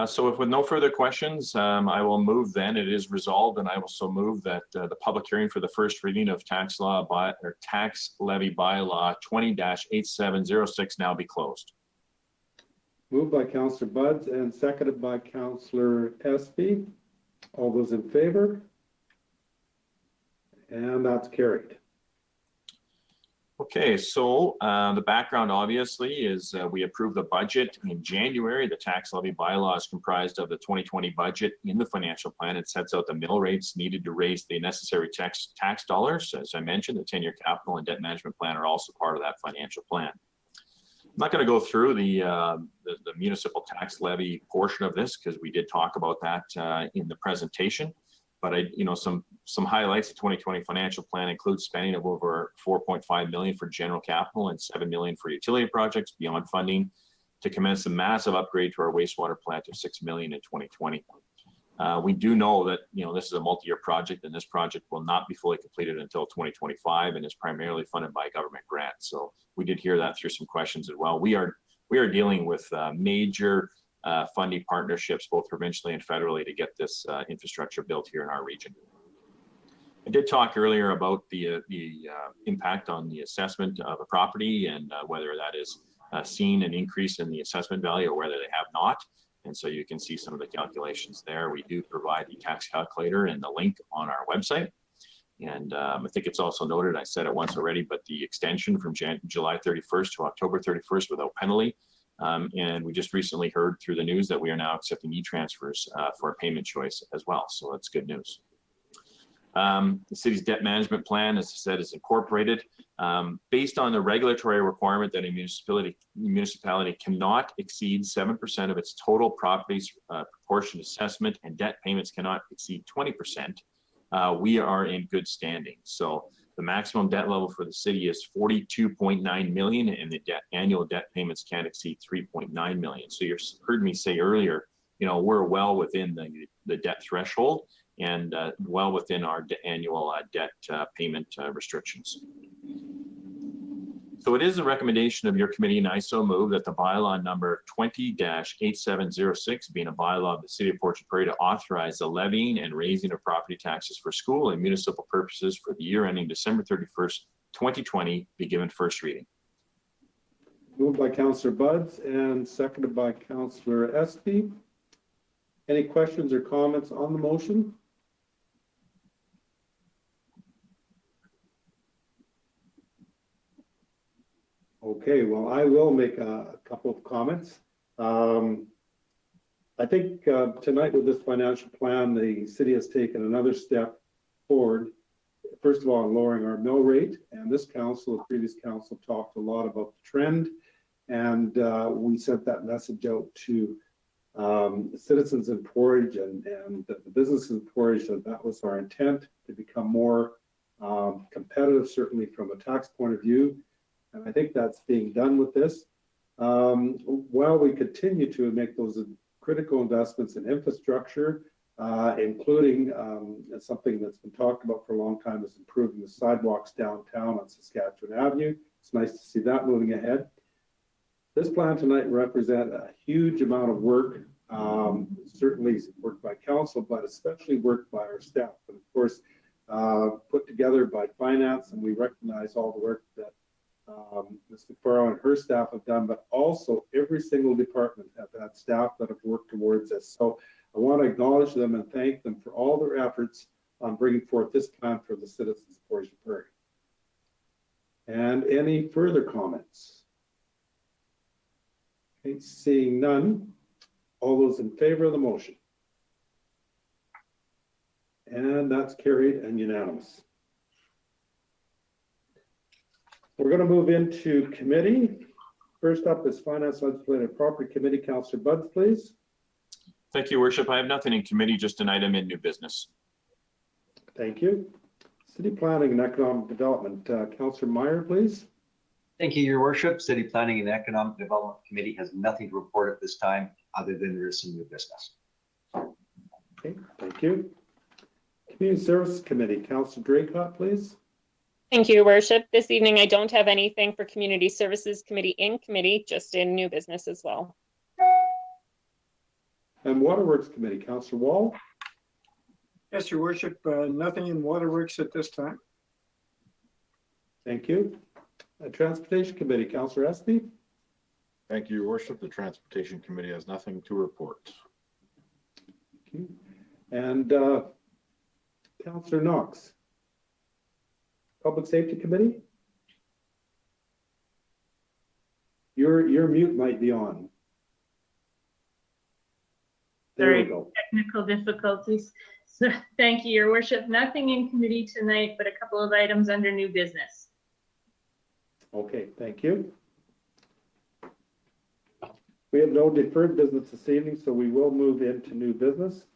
So if with no further questions, I will move then. It is resolved, and I will so move that the public hearing for the first reading of tax levy bylaw 20-8706 now be closed. Moved by Councillor Buds and seconded by Councillor Espy. All those in favor? And that's carried. Okay, so the background obviously is we approved the budget in January. The tax levy bylaw is comprised of the 2020 budget in the financial plan. It sets out the mill rates needed to raise the necessary tax dollars. As I mentioned, the 10-year capital and debt management plan are also part of that financial plan. I'm not going to go through the municipal tax levy portion of this because we did talk about that in the presentation. But some highlights. The 2020 financial plan includes spending of over $4.5 million for general capital and $7 million for utility projects beyond funding to commence a massive upgrade to our wastewater plant of $6 million in 2020. We do know that this is a multi-year project, and this project will not be fully completed until 2025 and is primarily funded by government grants. So we did hear that through some questions as well. We are dealing with major funding partnerships, both provincially and federally, to get this infrastructure built here in our region. I did talk earlier about the impact on the assessment of a property and whether that is seen an increase in the assessment value or whether they have not. And so you can see some of the calculations there. We do provide the tax calculator and the link on our website. And I think it's also noted, I said it once already, but the extension from July 31st to October 31st without penalty. And we just recently heard through the news that we are now accepting e-transfers for a payment choice as well. So that's good news. The city's debt management plan, as I said, is incorporated based on the regulatory requirement that a municipality cannot exceed 7% of its total property's proportion assessment, and debt payments cannot exceed 20%. We are in good standing. So the maximum debt level for the city is $42.9 million, and the annual debt payments can't exceed $3.9 million. So you heard me say earlier, we're well within the debt threshold and well within our annual debt payment restrictions. So it is a recommendation of your committee, and I so move that the bylaw number 20-8706, being a bylaw of the City of Portage la Prairie, to authorize the levying and raising of property taxes for school and municipal purposes for the year ending December 31st, 2020, be given first reading. Moved by Councillor Buds and seconded by Councillor Espy. Any questions or comments on the motion? Okay, well, I will make a couple of comments. I think tonight with this financial plan, the city has taken another step forward. First of all, in lowering our mill rate, and this council, the previous council, talked a lot about the trend, and we sent that message out to the citizens in Portage and the businesses in Portage that was our intent, to become more competitive, certainly from a tax point of view. And I think that's being done with this. While we continue to make those critical investments in infrastructure, including something that's been talked about for a long time, is improving the sidewalks downtown on Saskatchewan Avenue. It's nice to see that moving ahead. This plan tonight represents a huge amount of work, certainly work by council, but especially work by our staff. And of course, put together by finance, and we recognize all the work that Ms. McFarland and her staff have done, but also every single department have had staff that have worked towards this. So I want to acknowledge them and thank them for all their efforts on bringing forth this plan for the citizens of Portage la Prairie. And any further comments? Okay, seeing none, all those in favor of the motion? And that's carried and unanimous. We're going to move into committee. First up is Finance, Legislative Property Committee. Councillor Buds, please. Thank you, Worship. I have nothing in committee, just an item in new business. Thank you. City Planning and Economic Development, Councillor Meyer, please. Thank you, Your Worship. City Planning and Economic Development Committee has nothing to report at this time, other than there is some new business. Okay, thank you. Community Services Committee, Councillor Draycott, please. Thank you, Your Worship. This evening, I don't have anything for Community Services Committee in committee, just in new business as well. And Waterworks Committee, Councillor Wall. Yes, Your Worship, nothing in Waterworks at this time. Thank you. Transportation Committee, Councillor Espy. Thank you, Your Worship. The Transportation Committee has nothing to report. Okay. And Councillor Knox. Public Safety Committee. Your mute might be on. There we Sorry, go. technical difficulties. So thank you, Your Worship. Nothing in committee tonight, but a couple of items under new business. Okay, thank you. We have no deferred business this evening, so we will move into new business.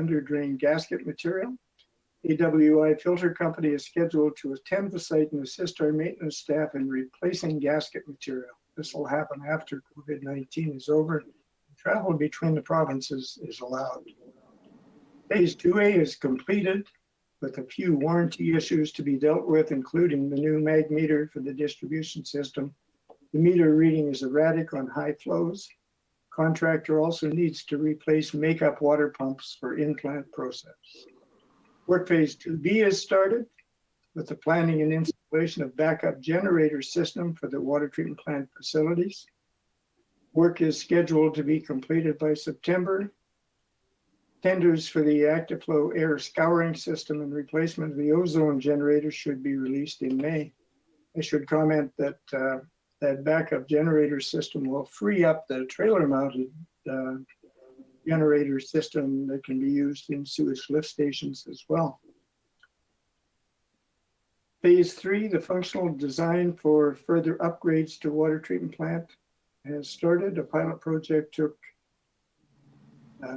under drain gasket material. AWI Filter Company is scheduled to attend the site and assist our maintenance staff in replacing gasket material. This will happen after COVID-19 is over. Travel between the provinces is allowed. Phase 2A is completed with a few warranty issues to be dealt with, including the new mag meter for the distribution system. The meter reading is erratic on high flows. Contractor also needs to replace makeup water pumps for in-plant process. Work phase 2B is started with the planning and installation of backup generator system for the water treatment plant facilities. Work is scheduled to be completed by September. Tenders for the active flow air scouring system and replacement of the ozone generator should be released in May. I should comment that that backup generator system will free up the trailer mounted generator system that can be used in sewage lift stations as well. Phase 3, the functional design for further upgrades to water treatment plant has started. A pilot project took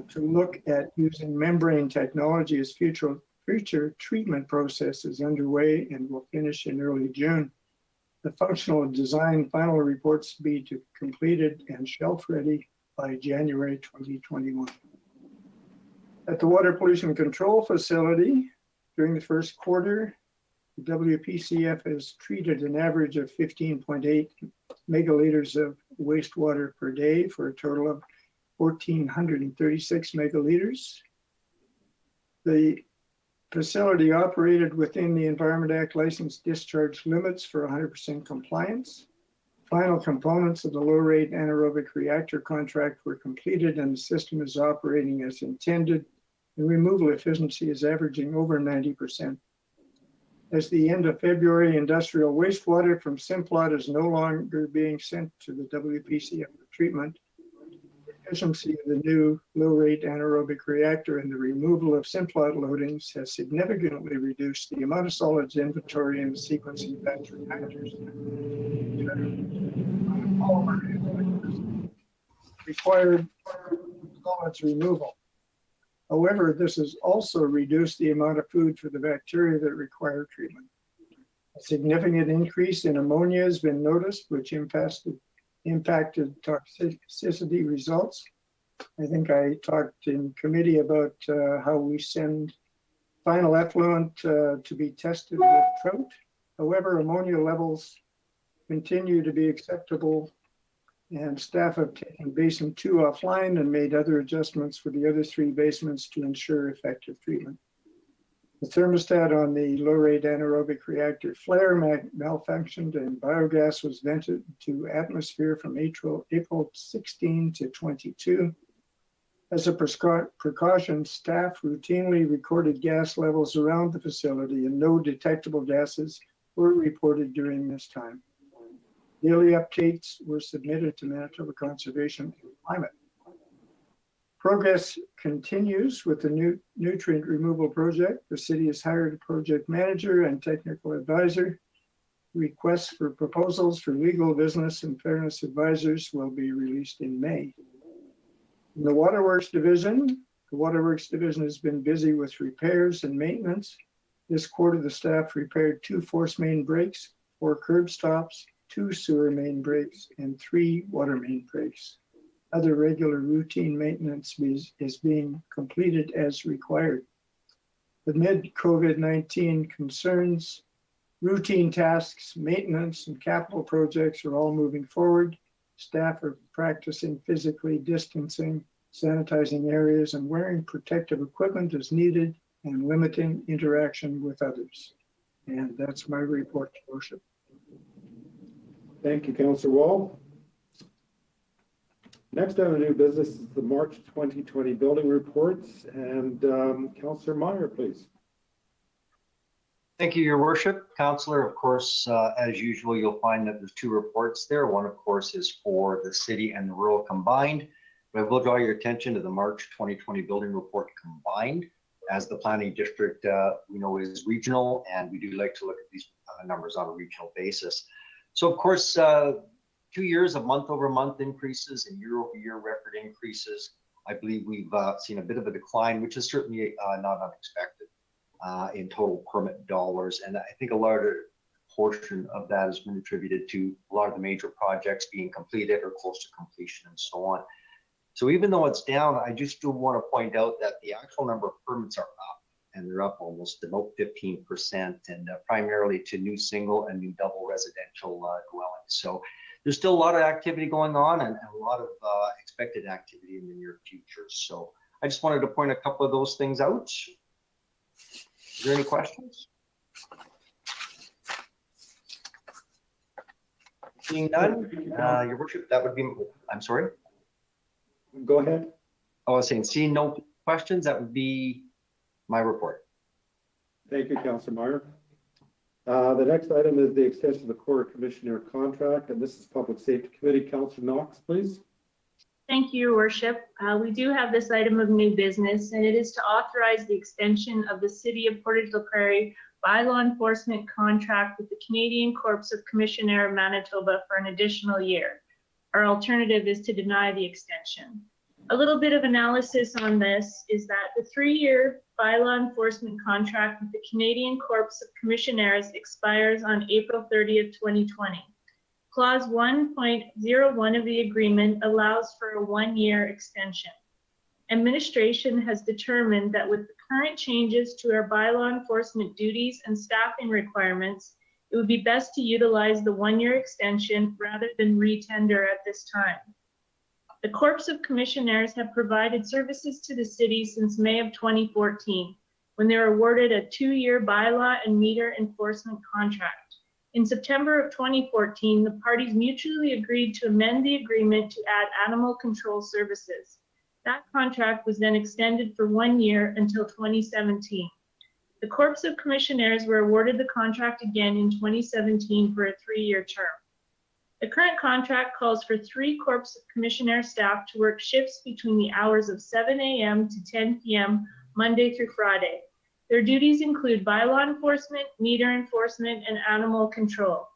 to look at using membrane technology as future treatment process is underway and will finish in early June. The functional design final reports to be completed and shelf ready by January 2021. At the Water Pollution Control Facility, during the first quarter, the WPCF has treated an average of 15.8 megaliters of wastewater per day for a total of 1,436 megaliters. The facility operated within the Environment Act licensed discharge limits for 100% compliance. Final components of the low-rate anaerobic reactor contract were completed and the system is operating as intended. The removal efficiency is averaging over 90%. As the end of February, industrial wastewater from Simplot is no longer being sent to the WPCF for treatment. The efficiency of the new low-rate anaerobic reactor and the removal of Simplot loadings has significantly reduced the amount of solids inventory in the sequencing batch reactors. Required solids removal. However, this has also reduced the amount of food for the bacteria that require treatment. A significant increase in ammonia has been noticed, which impacted toxicity results. I think I talked in committee about how we send final effluent to be tested with trout. However, ammonia levels continue to be acceptable, and staff have taken basin 2 offline and made other adjustments for the other 3 basements to ensure effective treatment. The thermostat on the low-rate anaerobic reactor flare malfunctioned and biogas was vented to atmosphere from April 16 to 22. As a precaution, staff routinely recorded gas levels around the facility and no detectable gases were reported during this time. Daily updates were submitted to Manitoba Conservation and Climate. Progress continues with the new nutrient removal project. The city has hired a project manager and technical advisor. Requests for proposals for legal, business, and fairness advisors will be released in May. In the Waterworks Division, the Waterworks Division has been busy with repairs and maintenance. This quarter, the staff repaired 2 force main breaks, 4 curb stops, 2 sewer main breaks, and 3 water main breaks. Other regular routine maintenance is being completed as required. Amid COVID-19 concerns, routine tasks, maintenance, and capital projects are all moving forward. Staff are practicing physically distancing, sanitizing areas, and wearing protective equipment as needed, and limiting interaction with others. And that's my report, Your Worship. Thank you, Councillor Wall. Next on the new business is the March 2020 building reports, and Councillor Meyer, please. Thank you, Your Worship. Councillor, of course, as usual, you'll find that there's 2 reports there. One, of course, is for the city and the rural combined. But I will draw your attention to the March 2020 building report combined, as the planning district, we know, is regional, and we do like to look at these numbers on a regional basis. So, of course, 2 years of month-over-month increases and year-over-year record increases. I believe we've seen a bit of a decline, which is certainly not unexpected in total permit dollars. And I think a larger portion of that has been attributed to a lot of the major projects being completed or close to completion and so on. So even though it's down, I just do want to point out that the actual number of permits are up, and they're up almost about 15%, and primarily to new single and new double residential dwellings. So there's still a lot of activity going on, and a lot of expected activity in the near future. So I just wanted to point a couple of those things out. Is there any questions? Seeing none, Your Worship, that would be, I'm sorry? Go ahead. I was saying, seeing no questions, that would be my report. Thank you, Councillor Meyer. The next item is the extension of the Corps Commissioner contract, and this is Public Safety Committee. Councillor Knox, please. Thank you, Your Worship. We do have this item of new business, and it is to authorize the extension of the City of Portage la Prairie bylaw enforcement contract with the Canadian Corps of Commissioner of Manitoba for an additional year. Our alternative is to deny the extension. A little bit of analysis on this is that the 3-year bylaw enforcement contract with the Canadian Corps of Commissioners expires on April 30th, 2020. Clause 1.01 of the agreement allows for a 1-year extension. Administration has determined that with the current changes to our bylaw enforcement duties and staffing requirements, it would be best to utilize the 1-year extension rather than re-tender at this time. The Corps of Commissioners have provided services to the city since May of 2014, when they were awarded a 2-year bylaw and meter enforcement contract. In September of 2014, the parties mutually agreed to amend the agreement to add animal control services. That contract was then extended for 1 year until 2017. The Corps of Commissioners were awarded the contract again in 2017 for a 3-year term. The current contract calls for 3 Corps of Commissioner staff to work shifts between the hours of 7 a.m. to 10 p.m. Monday through Friday. Their duties include bylaw enforcement, meter enforcement, and animal control.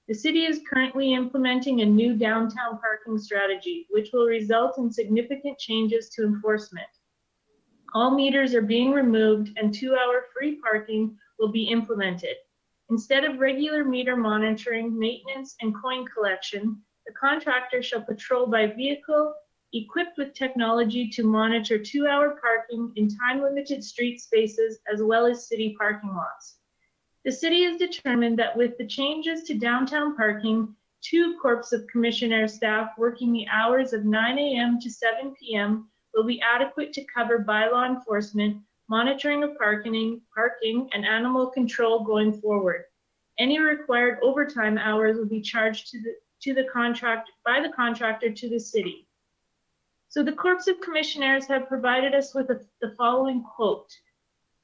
The city is currently implementing a new downtown parking strategy, which will result in significant changes to enforcement. All meters are being removed and 2-hour free parking will be implemented. Instead of regular meter monitoring, maintenance, and coin collection, the contractor shall patrol by vehicle equipped with technology to monitor 2-hour parking in time-limited street spaces as well as city parking lots. The city has determined that with the changes to downtown parking, 2 Corps of Commissioner staff working the hours of 9 a.m. to 7 p.m. will be adequate to cover bylaw enforcement, monitoring of parking, and animal control going forward. Any required overtime hours will be charged by the contractor to the city. So the Corps of Commissioners have provided us with the following quote: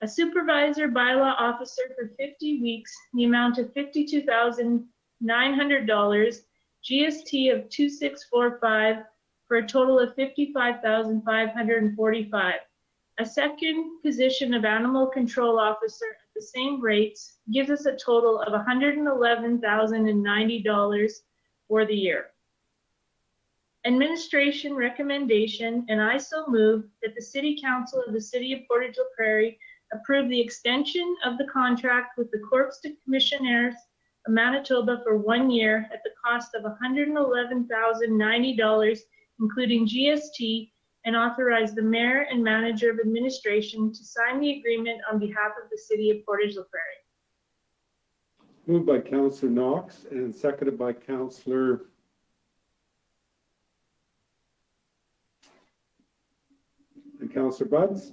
a supervisor bylaw officer for 50 weeks, the amount of $52,900, GST of 2645 for a total of $55,545. A second position of animal control officer at the same rates gives us a total of $111,090 for the year. Administration recommendation, and I so move that the City Council of the City of Portage la Prairie approve the extension of the contract with the Corps de Commissioners of Manitoba for 1 year at the cost of $111,090, including GST, and authorize the Mayor and Manager of Administration to sign the agreement on behalf of the City of Portage la Prairie. Moved by Councillor Knox and seconded by Councillor Budds.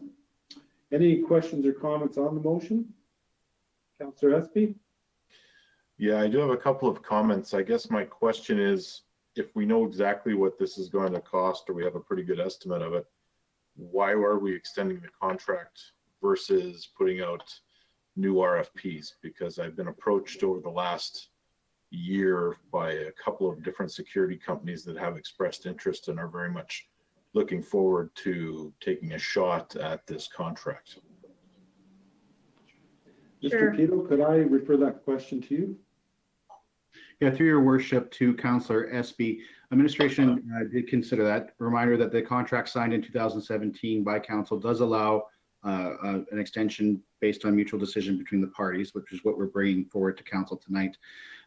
Any questions or comments on the motion? Councillor Espy? Yeah, I do have a couple of comments. I guess my question is, if we know exactly what this is going to cost, or we have a pretty good estimate of it, why are we extending the contract versus putting out new RFPs? Because I've been approached over the last year by a couple of different security companies that have expressed interest and are very much looking forward to taking a shot at this contract. Sure. Mr. Pito, could I refer that question to you? Yeah, through your worship to Councillor Espy, administration did consider that. Reminder that the contract signed in 2017 by council does allow an extension based on mutual decision between the parties, which is what we're bringing forward to council tonight.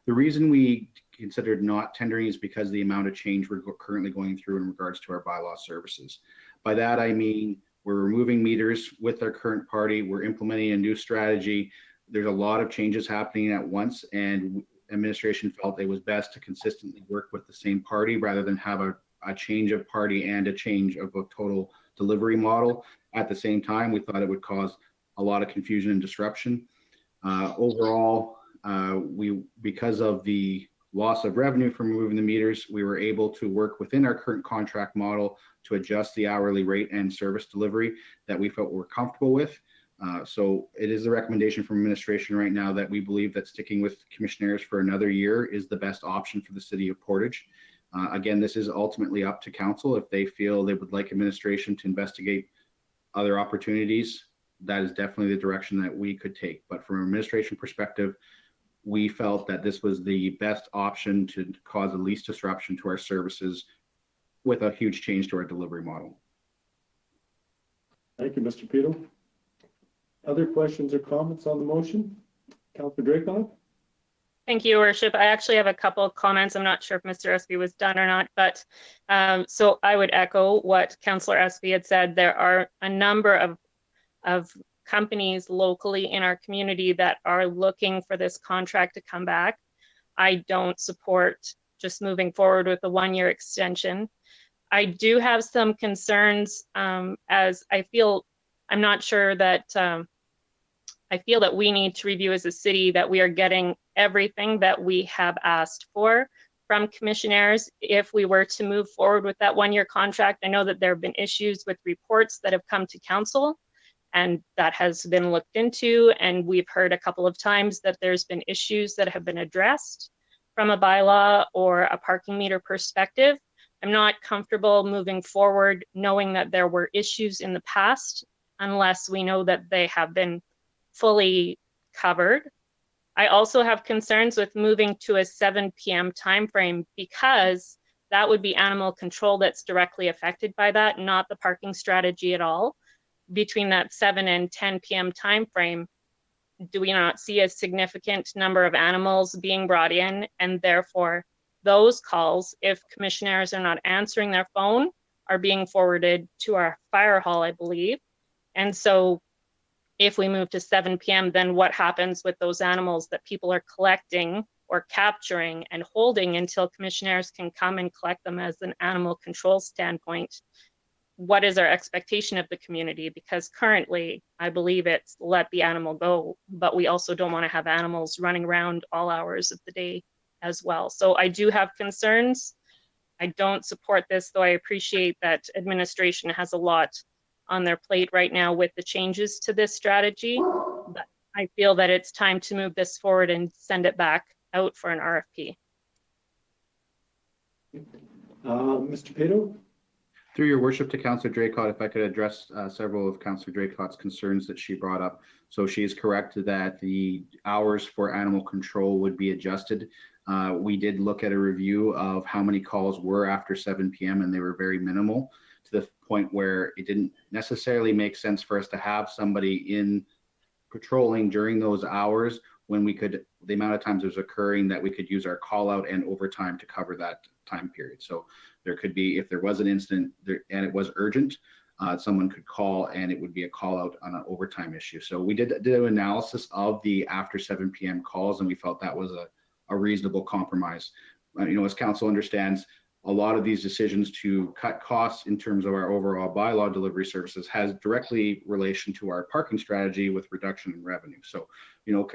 The reason we considered not tendering is because the amount of change we're currently going through in regards to our bylaw services. By that, I mean, we're removing meters with our current party. We're implementing a new strategy. There's a lot of changes happening at once, and administration felt it was best to consistently work with the same party rather than have a change of party and a change of a total delivery model. At the same time, we thought it would cause a lot of confusion and disruption. Overall, because of the loss of revenue from removing the meters, we were able to work within our current contract model to adjust the hourly rate and service delivery that we felt we're comfortable with. So it is a recommendation from administration right now that we believe that sticking with commissioners for another year is the best option for the city of Portage. Again, this is ultimately up to council. If they feel they would like administration to investigate other opportunities, that is definitely the direction that we could take. But from an administration perspective, we felt that this was the best option to cause the least disruption to our services with a huge change to our delivery model. Thank you, Mr. Pito. Other questions or comments on the motion? Councillor Draycott? Thank you, Your Worship. I actually have a couple of comments. I'm not sure if Mr. Espy was done or not, but so I would echo what Councillor Espy had said. There are a number of companies locally in our community that are looking for this contract to come back. I don't support just moving forward with a one-year extension. I do have some concerns as I feel, I'm not sure that, I feel that we need to review as a city that we are getting everything that we have asked for from commissioners. If we were to move forward with that one-year contract, I know that there have been issues with reports that have come to council, and that has been looked into, and we've heard a couple of times that there's been issues that have been addressed from a bylaw or a parking meter perspective. I'm not comfortable moving forward knowing that there were issues in the past unless we know that they have been fully covered. I also have concerns with moving to a 7 p.m. timeframe because that would be animal control that's directly affected by that, not the parking strategy at all. Between that 7 and 10 p.m. timeframe, do we not see a significant number of animals being brought in? And therefore, those calls, if commissioners are not answering their phone, are being forwarded to our fire hall, I believe. And so if we move to 7 p.m., then what happens with those animals that people are collecting or capturing and holding until commissioners can come and collect them as an animal control standpoint? What is our expectation of the community? Because currently, I believe it's let the animal go, but we also don't want to have animals running around all hours of the day as well. So I do have concerns. I don't support this, though I appreciate that administration has a lot on their plate right now with the changes to this strategy. But I feel that it's time to move this forward and send it back out for an RFP. Mr. Pito? Through your worship to Councillor Draycott, if I could address several of Councillor Draycott's concerns that she brought up. So she is correct that the hours for animal control would be adjusted. We did look at a review of how many calls were after 7 p.m. and they were very minimal, to the point where it didn't necessarily make sense for us to have somebody in patrolling during those hours when we could, the amount of times it was occurring, that we could use our call out and overtime to cover that time period. So there could be, if there was an incident there, and it was urgent, someone could call and it would be a call out on an overtime issue. So we did an analysis of the after 7 p.m. calls, and we felt that was a reasonable compromise. As council understands, a lot of these decisions to cut costs in terms of our overall bylaw delivery services has directly relation to our parking strategy with reduction in revenue. So,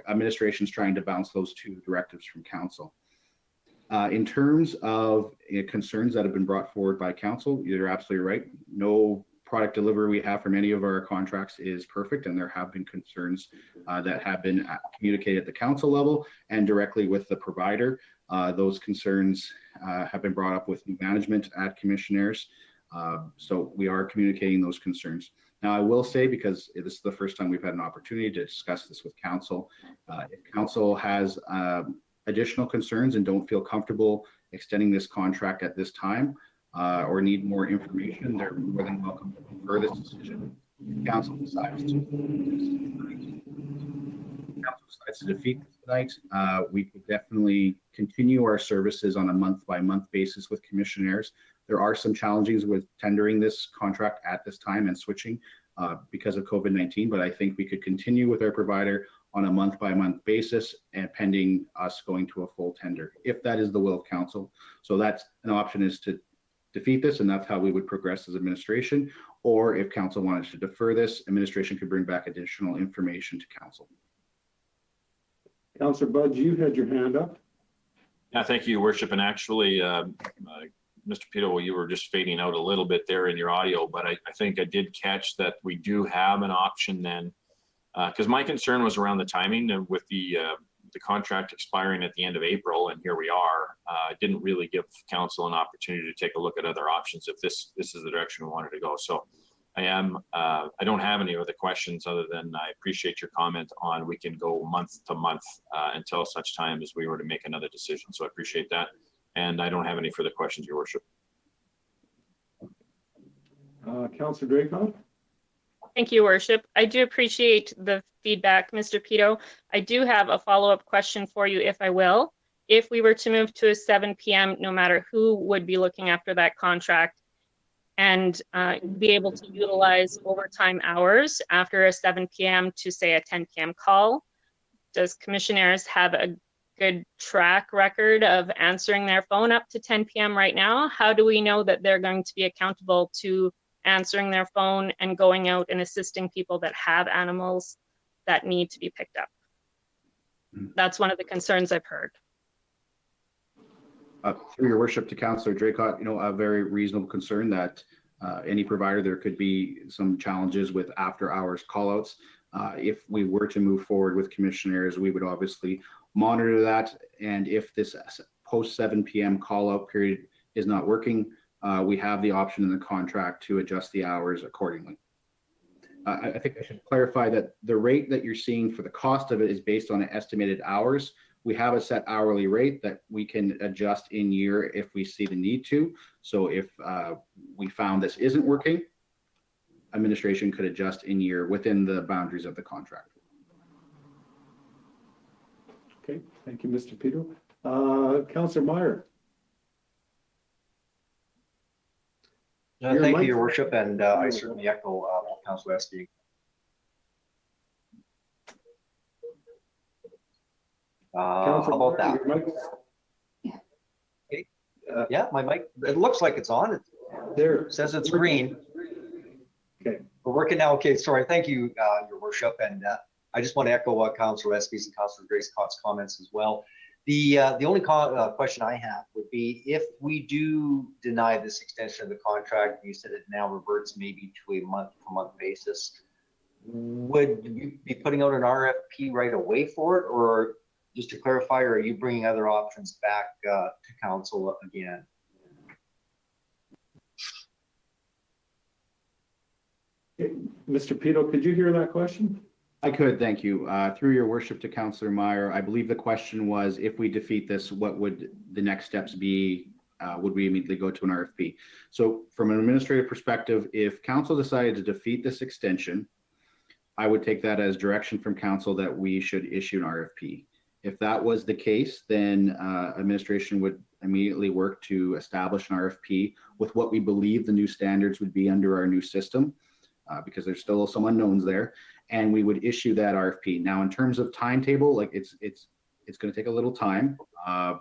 administration's trying to bounce those two directives from council. In terms of concerns that have been brought forward by council, you're absolutely right. No product delivery we have from any of our contracts is perfect, and there have been concerns that have been communicated at the council level and directly with the provider. Those concerns have been brought up with new management at commissioners. So we are communicating those concerns. Now, I will say, because this is the first time we've had an opportunity to discuss this with council, if council has additional concerns and don't feel comfortable extending this contract at this time, or need more information, they're more than welcome to defer this decision. If council decides to defeat this tonight, we could definitely continue our services on a month-by-month basis with commissionaires. There are some challenges with tendering this contract at this time and switching because of COVID-19, but I think we could continue with our provider on a month-by-month basis and pending us going to a full tender, if that is the will of council. So that's an option, is to defeat this, and that's how we would progress as administration. Or if council wanted to defer this, administration could bring back additional information to council. Councillor Budge, you had your hand up. Yeah, thank you, Your Worship. And actually, Mr. Pito, you were just fading out a little bit there in your audio, but I think I did catch that we do have an option then, because my concern was around the timing with the contract expiring at the end of April, and here we are. It didn't really give council an opportunity to take a look at other options if this is the direction we wanted to go. So I don't have any other questions other than I appreciate your comment on we can go month to month until such time as we were to make another decision. So I appreciate that. And I don't have any further questions, Your Worship. Councillor Draycott? Thank you, Worship. I do appreciate the feedback, Mr. Pito. I do have a follow-up question for you, if I will. If we were to move to a 7 p.m., no matter who would be looking after that contract, and be able to utilize overtime hours after a 7 p.m. to, say, a 10 p.m. call, does commissioners have a good track record of answering their phone up to 10 p.m. right now? How do we know that they're going to be accountable to answering their phone and going out and assisting people that have animals that need to be picked up? That's one of the concerns I've heard. Through Your Worship to Councillor Draycott, a very reasonable concern that any provider, there could be some challenges with after hours callouts. If we were to move forward with commissioners, we would obviously monitor that. And if this post 7 p.m. call out period is not working, we have the option in the contract to adjust the hours accordingly. I think I should clarify that the rate that you're seeing for the cost of it is based on estimated hours. We have a set hourly rate that we can adjust in year if we see the need to. So if we found this isn't working, administration could adjust in year within the boundaries of the contract. Okay, thank you, Mr. Pito. Councillor Meyer. Thank you, Your Worship, and I certainly echo Councillor Esty. How about that? Okay. Yeah, my mic, it looks like it's on. It says it's green. Okay. We're working now. Okay, sorry. Thank you, Your Worship. And I just want to echo what Councillor Espy's and Councillor Gracecott's comments as well. The only question I have would be, if we do deny this extension of the contract, you said it now reverts maybe to a month-to-month basis, would you be putting out an RFP right away for it? Or just to clarify, or are you bringing other options back to council again? Mr. Pito, could you hear that question? I could, thank you. Through Your Worship to Councillor Meyer, I believe the question was, if we defeat this, what would the next steps be? Would we immediately go to an RFP? So from an administrative perspective, if council decided to defeat this extension, I would take that as direction from council that we should issue an RFP. If that was the case, then administration would immediately work to establish an RFP with what we believe the new standards would be under our new system, because there's still some unknowns there, and we would issue that RFP. Now, in terms of timetable, like it's going to take a little time. I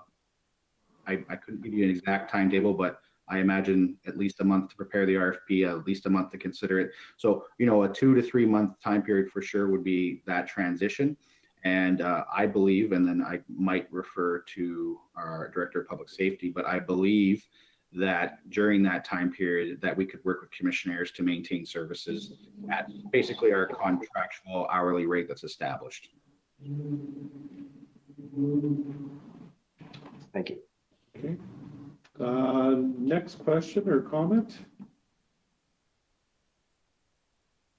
couldn't give you an exact timetable, but I imagine at least a month to prepare the RFP, at least a month to consider it. So, a 2 to 3 month time period for sure would be that transition. And I believe, and then I might refer to our Director of Public Safety, but I believe that during that time period that we could work with commissioners to maintain services at basically our contractual hourly rate that's established. Thank you. Okay. Next question or comment?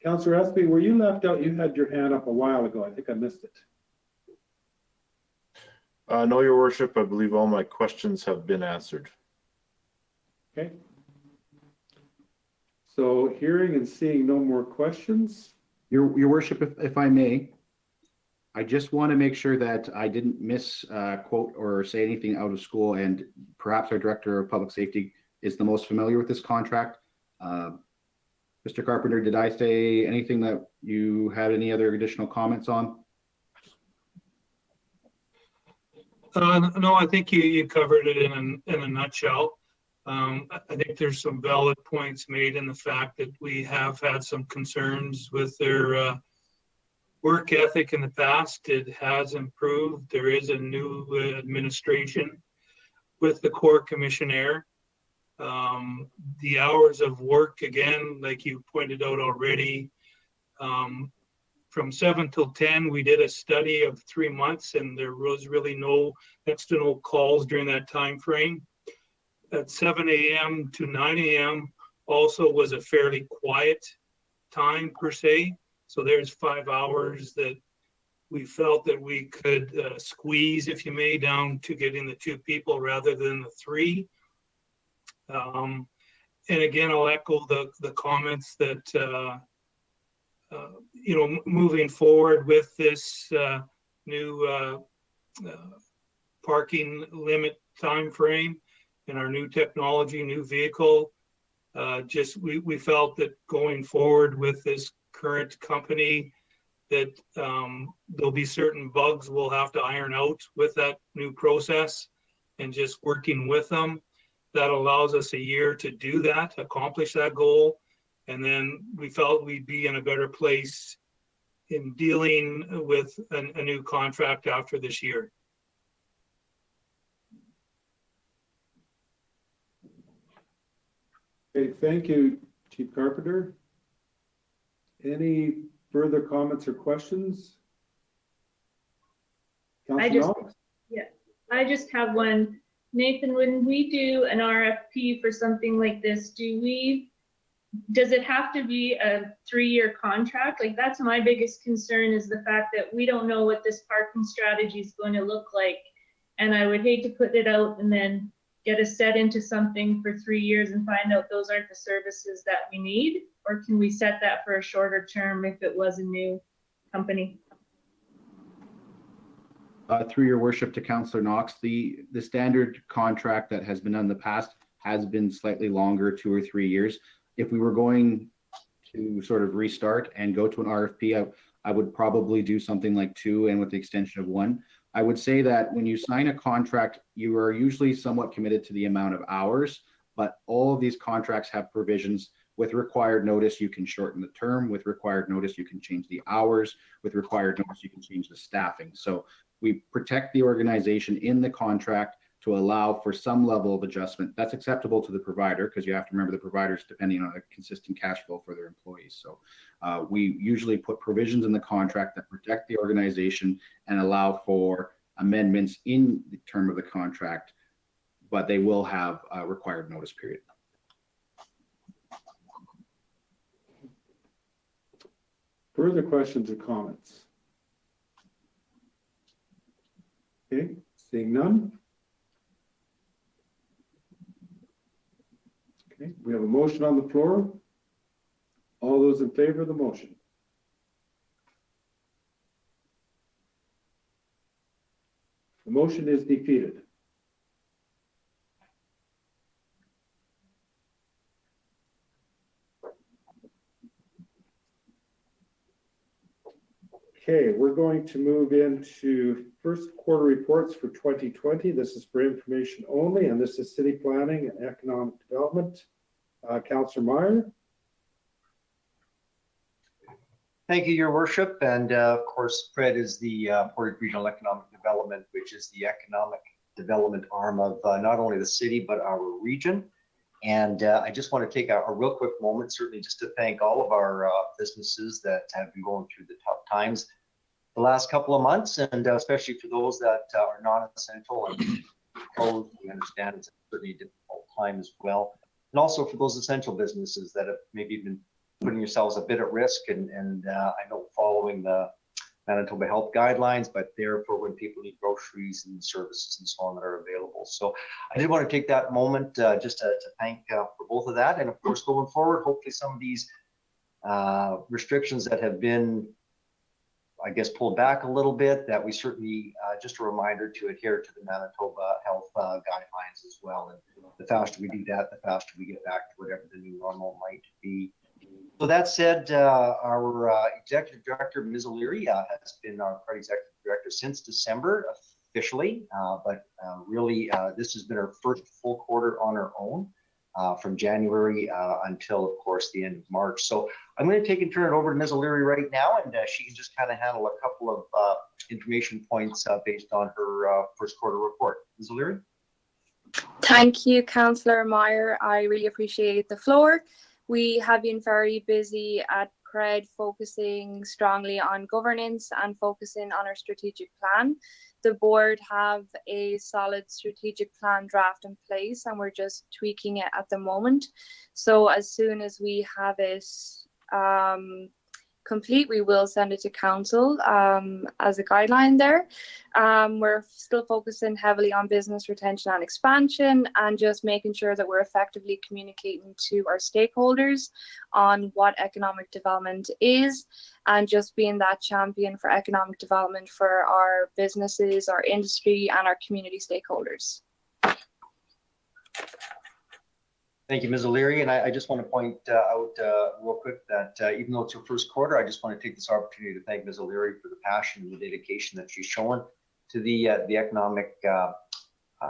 Councillor Espy, were you left out? You had your hand up a while ago. I think I missed it. No, Your Worship, I believe all my questions have been answered. Okay. So hearing and seeing no more questions. Your worship, if I may, I just want to make sure that I didn't misquote or say anything out of school, and perhaps our Director of Public Safety is the most familiar with this contract. Mr. Carpenter, did I say anything that you had any other additional comments on? No, I think you covered it in a nutshell. I think there's some valid points made in the fact that we have had some concerns with their work ethic in the past. It has improved. There is a new administration with the Corps Commissioner. The hours of work, again, like you pointed out already, from 7 till 10, we did a study of 3 months, and there was really no external calls during that time frame. At 7 a.m. to 9 a.m. also was a fairly quiet time per se. So there's 5 hours that we felt that we could squeeze, if you may, down to getting the 2 people rather than the 3. And again, I'll echo the comments that moving forward with this new parking limit time frame and our new technology, new vehicle, we felt that going forward with this current company that there'll be certain bugs we'll have to iron out with that new process, and just working with them, that allows us a year to do that, accomplish that goal. And then we felt we'd be in a better place in dealing with a new contract after this year. Okay, thank you, Chief Carpenter. Any further comments or questions? Councilor Knox? I just have one. Nathan, when we do an RFP for something like this, does it have to be a 3-year contract? Like, that's my biggest concern, is the fact that we don't know what this parking strategy is going to look like. And I would hate to put it out and then get us set into something for 3 years and find out those aren't the services that we need. Or can we set that for a shorter term if it was a new company? Through your worship to Councillor Knox, the standard contract that has been done in the past has been slightly longer, 2 or 3 years. If we were going to sort of restart and go to an RFP, I would probably do something like 2, and with the extension of 1. I would say that when you sign a contract, you are usually somewhat committed to the amount of hours, but all of these contracts have provisions. With required notice, you can shorten the term. With required notice, you can change the hours. With required notice, you can change the staffing. So we protect the organization in the contract to allow for some level of adjustment. That's acceptable to the provider, because you have to remember the provider's depending on a consistent cash flow for their employees. So we usually put provisions in the contract that protect the organization and allow for amendments in the term of the contract, but they will have a required notice period. Further questions or comments? Okay, seeing none. Okay, we have a motion on the floor. All those in favor of the motion? The motion is defeated. Okay, we're going to move into first quarter reports for 2020. This is for information only, and this is city planning and economic development. Councillor Meyer. Thank you, Your Worship. And of course, Fred is the Portage Regional Economic Development, which is the economic development arm of not only the city, but our region. And I just want to take a real quick moment, certainly just to thank all of our businesses that have been going through the tough times the last couple of months, and especially for those that are non-essential and closed. We understand it's certainly a difficult time as well. And also for those essential businesses that have maybe been putting yourselves a bit at risk. And I know following the Manitoba Health guidelines, but they're for when people need groceries and services and so on that are available. So I did want to take that moment just to thank for both of that. And of course, going forward, hopefully some of these restrictions that have been, I guess, pulled back a little bit, that we certainly, just a reminder to adhere to the Manitoba Health guidelines as well. And the faster we do that, the faster we get back to whatever the new normal might be. So that said, our executive director, Ms. O'Leary, has been our party executive director since December officially, but really this has been her first full quarter on her own from January until, of course, the end of March. So I'm going to take and turn it over to Ms. O'Leary right now, and she can just kind of handle a couple of information points based on her first quarter report. Ms. O'Leary? Thank you, Councillor Meyer. I really appreciate the floor. We have been very busy at PRED, focusing strongly on governance and focusing on our strategic plan. The board have a solid strategic plan draft in place, and we're just tweaking it at the moment. So as soon as we have it complete, we will send it to council as a guideline there. We're still focusing heavily on business retention and expansion, and just making sure that we're effectively communicating to our stakeholders on what economic development is, and just being that champion for economic development for our businesses, our industry, and our community stakeholders. Thank you, Ms. O'Leary. And I just want to point out real quick that even though it's her first quarter, I just want to take this opportunity to thank Ms. O'Leary for the passion and the dedication that she's shown to the economic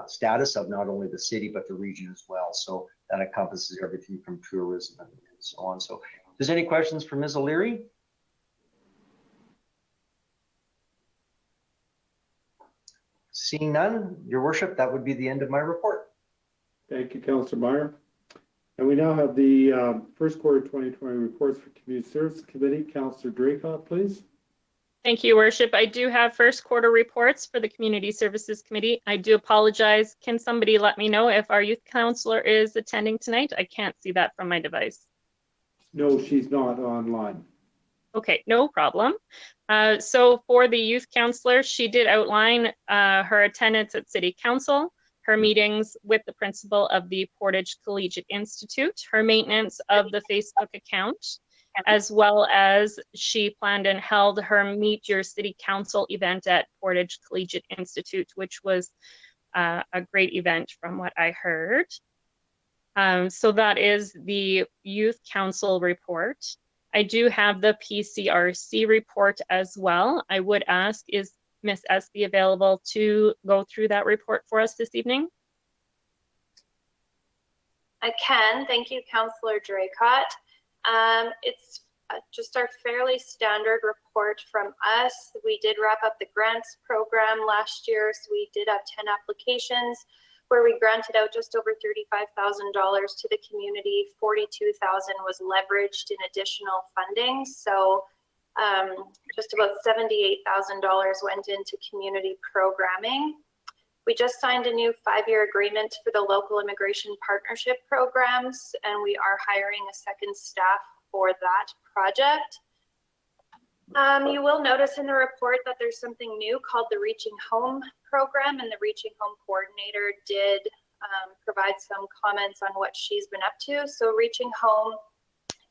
status of not only the city, but the region as well. So that encompasses everything from tourism and so on. So if there's any questions for Ms. O'Leary? Seeing none, Your Worship, that would be the end of my report. Thank you, Councillor Meyer. And we now have the first quarter 2020 reports for Community Service Committee. Councillor Draycott, please. Thank you, Worship. I do have first quarter reports for the Community Services Committee. I do apologize. Can somebody let me know if our youth counselor is attending tonight? I can't see that from my device. No, she's not online. Okay, no problem. So for the youth counselor, she did outline her attendance at City Council, her meetings with the principal of the Portage Collegiate Institute, her maintenance of the Facebook account, as well as she planned and held her Meet Your City Council event at Portage Collegiate Institute, which was a great event from what I heard. So that is the Youth Council report. I do have the PCRC report as well. I would ask, is Ms. Espy available to go through that report for us this evening? I can. Thank you, Councillor Draycott. It's just our fairly standard report from us. We did wrap up the grants program last year, so we did have 10 applications where we granted out just over $35,000 to the community. $42,000 was leveraged in additional funding. So just about $78,000 went into community programming. We just signed a new 5-year agreement for the local immigration partnership programs, and we are hiring a second staff for that project. You will notice in the report that there's something new called the Reaching Home program, and the Reaching Home coordinator did provide some comments on what she's been up to. So Reaching Home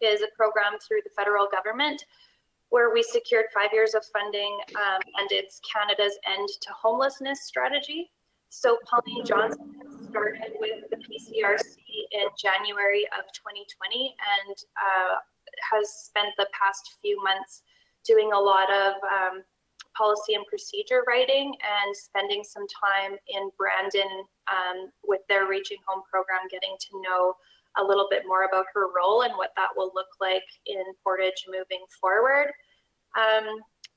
is a program through the federal government where we secured 5 years of funding, and it's Canada's end to homelessness strategy. So Pauline Johnson started with the PCRC in January of 2020 and has spent the past few months doing a lot of policy and procedure writing and spending some time in Brandon with their Reaching Home program, getting to know a little bit more about her role and what that will look like in Portage moving forward.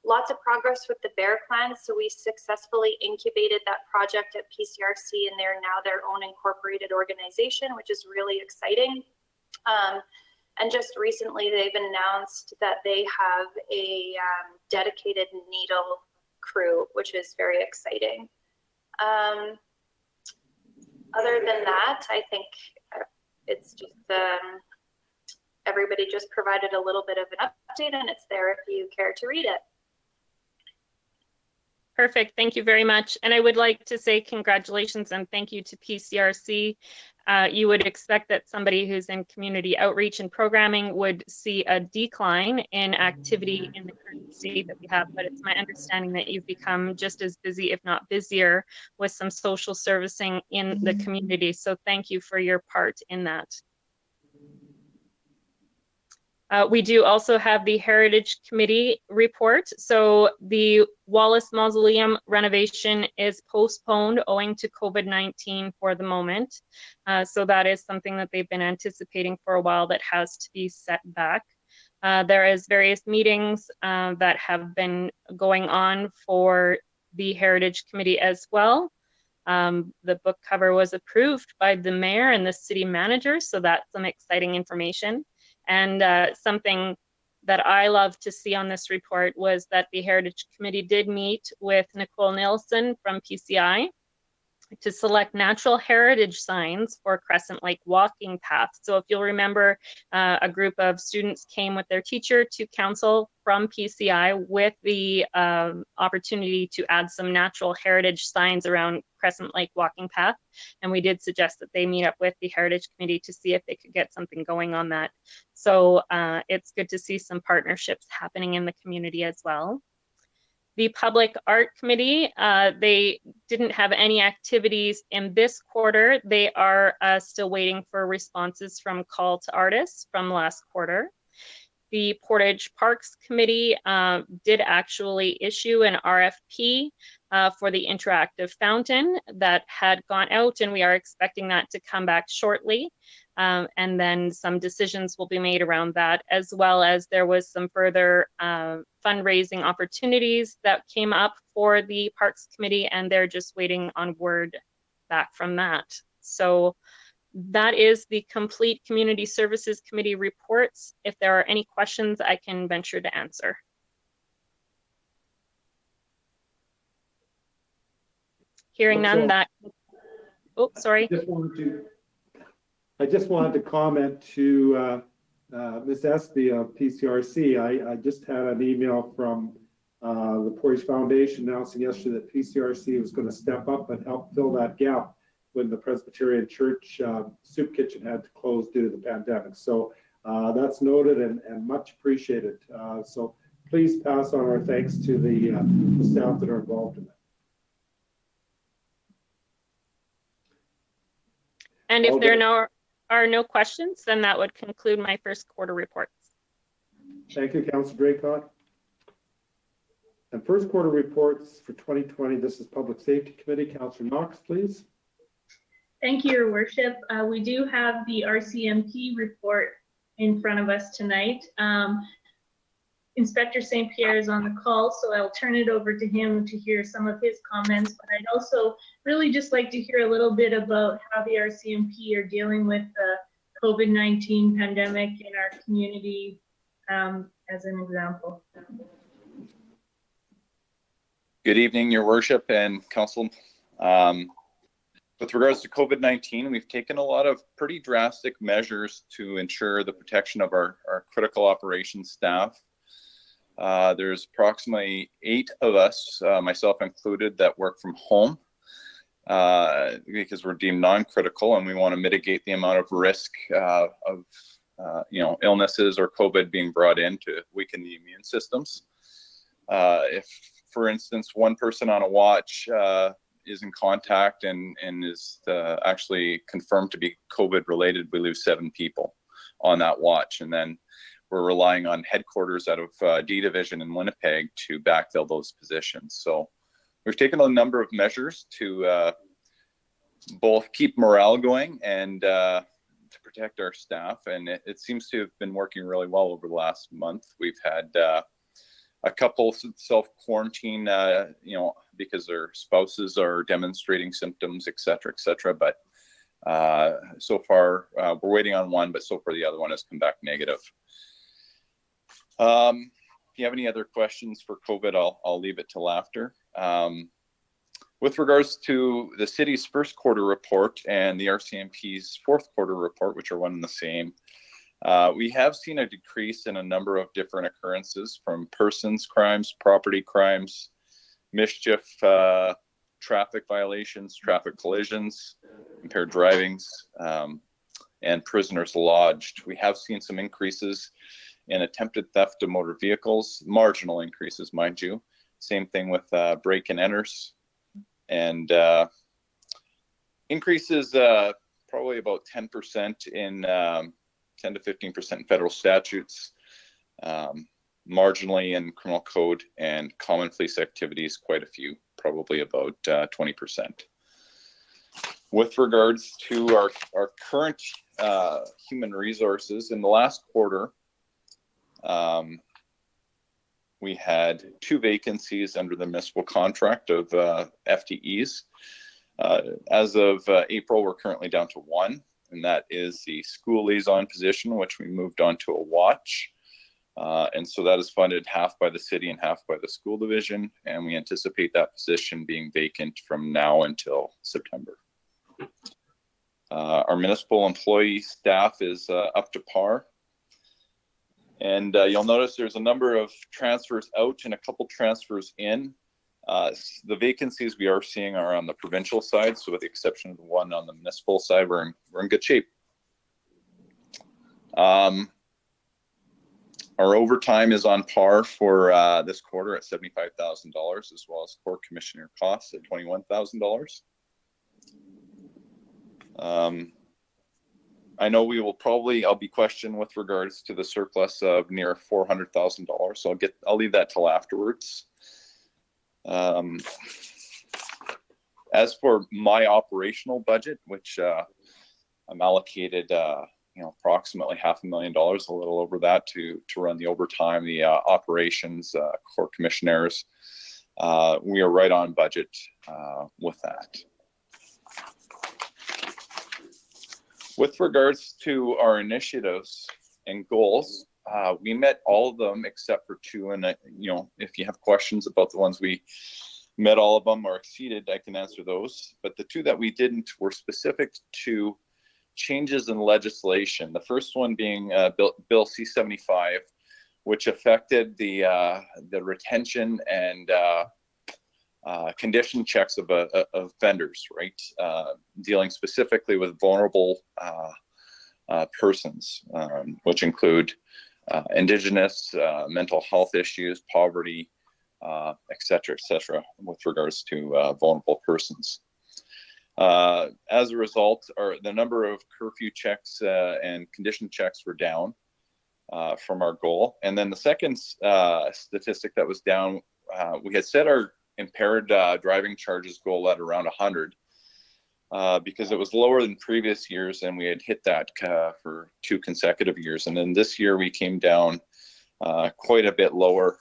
Lots of progress with the Bear Plan. So we successfully incubated that project at PCRC, and they're now their own incorporated organization, which is really exciting. And just recently, they've announced that they have a dedicated needle crew, which is very exciting. Other than that, I think it's just everybody just provided a little bit of an update, and it's there if you care to read it. Perfect. Thank you very much. And I would like to say congratulations and thank you to PCRC. You would expect that somebody who's in community outreach and programming would see a decline in activity in the current state that we have, but it's my understanding that you've become just as busy, if not busier, with some social servicing in the community. So thank you for your part in that. We do also have the Heritage Committee report. So the Wallace Mausoleum renovation is postponed owing to COVID-19 for the moment. So that is something that they've been anticipating for a while that has to be set back. There is various meetings that have been going on for the Heritage Committee as well. The book cover was approved by the mayor and the city manager, so that's some exciting information. And something that I love to see on this report was that the Heritage Committee did meet with Nicole Nielsen from PCI to select natural heritage signs for Crescent Lake walking path. So if you'll remember, a group of students came with their teacher to council from PCI with the opportunity to add some natural heritage signs around Crescent Lake walking path. And we did suggest that they meet up with the Heritage Committee to see if they could get something going on that. So it's good to see some partnerships happening in the community as well. The Public Art Committee, they didn't have any activities in this quarter. They are still waiting for responses from call to artists from last quarter. The Portage Parks Committee did actually issue an RFP for the interactive fountain that had gone out, and we are expecting that to come back shortly. And then some decisions will be made around that, as well as there was some further fundraising opportunities that came up for the Parks Committee, and they're just waiting on word back from that. So that is the complete Community Services Committee reports. If there are any questions, I can venture to answer. Hearing none, that, oh, sorry. I just wanted to comment to Ms. Espy of PCRC. I just had an email from the Portage Foundation announcing yesterday that PCRC was going to step up and help fill that gap when the Presbyterian Church soup kitchen had to close due to the pandemic. So that's noted and much appreciated. So please pass on our thanks to the staff that are involved in that. And if there are no questions, then that would conclude my first quarter reports. Thank you, Councilor Draycott. And first quarter reports for 2020, this is Public Safety Committee. Councilor Knox, please. Thank you, Your Worship. We do have the RCMP report in front of us tonight. Inspector St. Pierre is on the call, so I'll turn it over to him to hear some of his comments, but I'd also really just like to hear a little bit about how the RCMP are dealing with the COVID-19 pandemic in our community, as an example. Good evening, Your Worship and Council. With regards to COVID-19, we've taken a lot of pretty drastic measures to ensure the protection of our critical operations staff. There's approximately 8 of us, myself included, that work from home because we're deemed non-critical and we want to mitigate the amount of risk of illnesses or COVID being brought in to weaken the immune systems. If, for instance, one person on a watch is in contact and is actually confirmed to be COVID related, we lose 7 people on that watch. And then we're relying on headquarters out of D Division in Winnipeg to backfill those positions. So we've taken a number of measures to both keep morale going and to protect our staff. And it seems to have been working really well over the last month. We've had a couple self-quarantine, because their spouses are demonstrating symptoms, et cetera, but so far we're waiting on one, but so far the other one has come back negative. If you have any other questions for COVID, I'll leave it till after. With regards to the city's first quarter report and the RCMP's fourth quarter report, which are one and the same, we have seen a decrease in a number of different occurrences, from persons crimes, property crimes, mischief, traffic violations, traffic collisions, impaired drivings, and prisoners lodged. We have seen some increases in attempted theft of motor vehicles, marginal increases, mind you. Same thing with break and enters, and increases probably about 10% in 10 to 15% in federal statutes, marginally in criminal code, and common police activities, quite a few, probably about 20%. With regards to our current human resources, in the last quarter, we had 2 vacancies under the municipal contract of FTEs. As of April, we're currently down to 1, and that is the school liaison position, which we moved on to a watch. And so that is funded half by the city and half by the school division, and we anticipate that position being vacant from now until September. Our municipal employee staff is up to par. And you'll notice there's a number of transfers out and a couple transfers in. The vacancies we are seeing are on the provincial side. So with the exception of the one on the municipal side, we're in good shape. Our overtime is on par for this quarter at $75,000, as well as court commissioner costs at $21,000. I know I'll be questioned with regards to the surplus of near $400,000. So I'll leave that till afterwards. As for my operational budget, which I'm allocated, approximately $500,000, a little over that, to run the overtime, the operations, court commissioners, we are right on budget with that. With regards to our initiatives and goals, we met all of them except for 2. And if you have questions about the ones we met all of them or exceeded, I can answer those. But the 2 that we didn't were specific to changes in legislation. The first one being Bill C-75, which affected the retention and condition checks of offenders, right? Dealing specifically with vulnerable persons, which include Indigenous, mental health issues, poverty, et cetera, with regards to vulnerable persons. As a result, the number of curfew checks and condition checks were down from our goal. And then the second statistic that was down, we had set our impaired driving charges goal at around 100 because it was lower than previous years, and we had hit that for 2 consecutive years. And then this year we came down quite a bit lower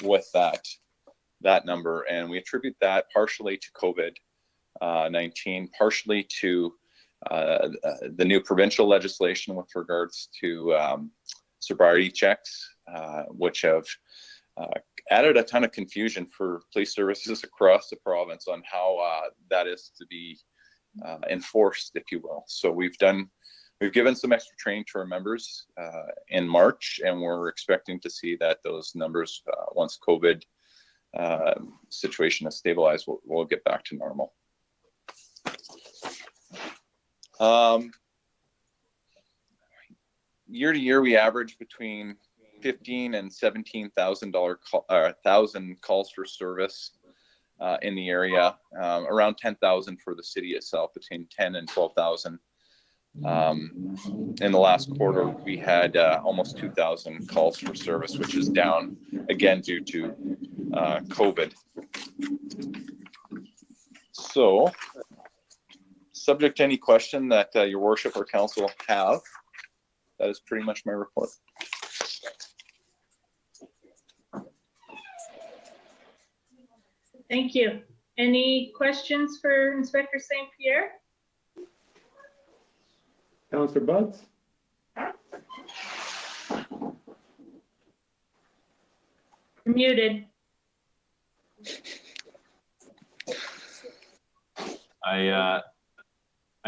with that number, and we attribute that partially to COVID-19, partially to the new provincial legislation with regards to sobriety checks, which have added a ton of confusion for police services across the province on how that is to be enforced, if you will. So we've given some extra training to our members in March, and we're expecting to see that those numbers, once COVID situation is stabilized, we'll get back to normal. Year to year, we average between 15 and 17,000 calls for service in the area, around 10,000 for the city itself, between 10 and 12,000. In the last quarter, we had almost 2,000 calls for service, which is down again due to COVID. So, subject to any question that your worship or council have, that is pretty much my report. Thank you. Any questions for Inspector St. Pierre? Councillor Budds? You're muted. I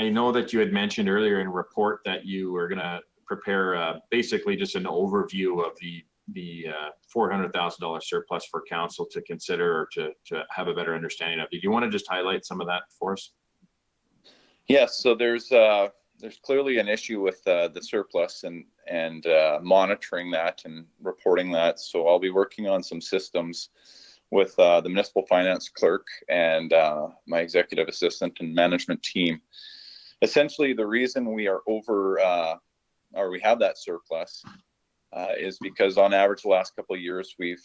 know that you had mentioned earlier in a report that you were going to prepare basically just an overview of the $400,000 surplus for council to consider or to have a better understanding of. Do you want to just highlight some of that for us? Yes, so there's clearly an issue with the surplus and monitoring that and reporting that. So I'll be working on some systems with the municipal finance clerk and my executive assistant and management team. Essentially, the reason we are over or we have that surplus is because on average the last couple of years we've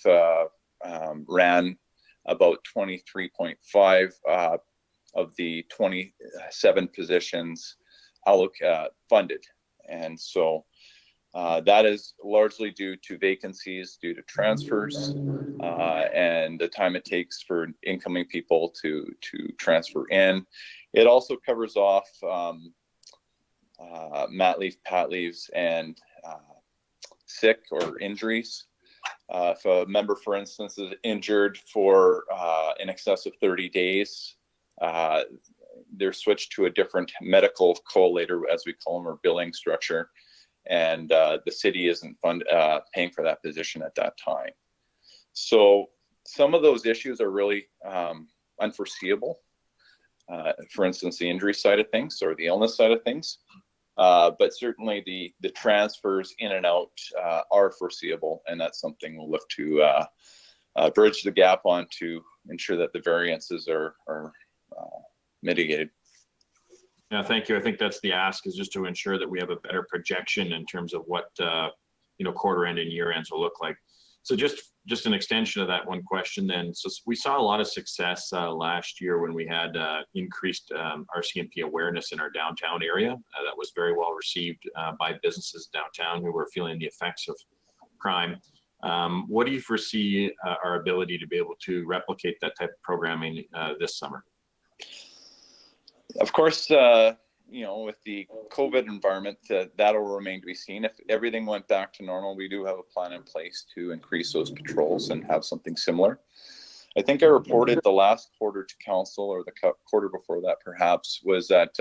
ran about 23.5 of the 27 positions funded. And so that is largely due to vacancies, due to transfers, and the time it takes for incoming people to transfer in. It also covers off mat leave, pat leaves, and sick or injuries. If a member, for instance, is injured for in excess of 30 days, they're switched to a different medical collator, as we call them, or billing structure, and the city isn't paying for that position at that time. So some of those issues are really unforeseeable. For instance, the injury side of things or the illness side of things. But certainly the transfers in and out are foreseeable, and that's something we'll look to bridge the gap on to ensure that the variances are mitigated. Yeah, thank you. I think that's the ask, is just to ensure that we have a better projection in terms of what quarter end and year ends will look like. So just an extension of that one question then. So we saw a lot of success last year when we had increased RCMP awareness in our downtown area. That was very well received by businesses downtown who were feeling the effects of crime. What do you foresee our ability to be able to replicate that type of programming this summer? Of course, with the COVID environment, that'll remain to be seen. If everything went back to normal, we do have a plan in place to increase those patrols and have something similar. I think I reported the last quarter to council, or the quarter before that perhaps, was that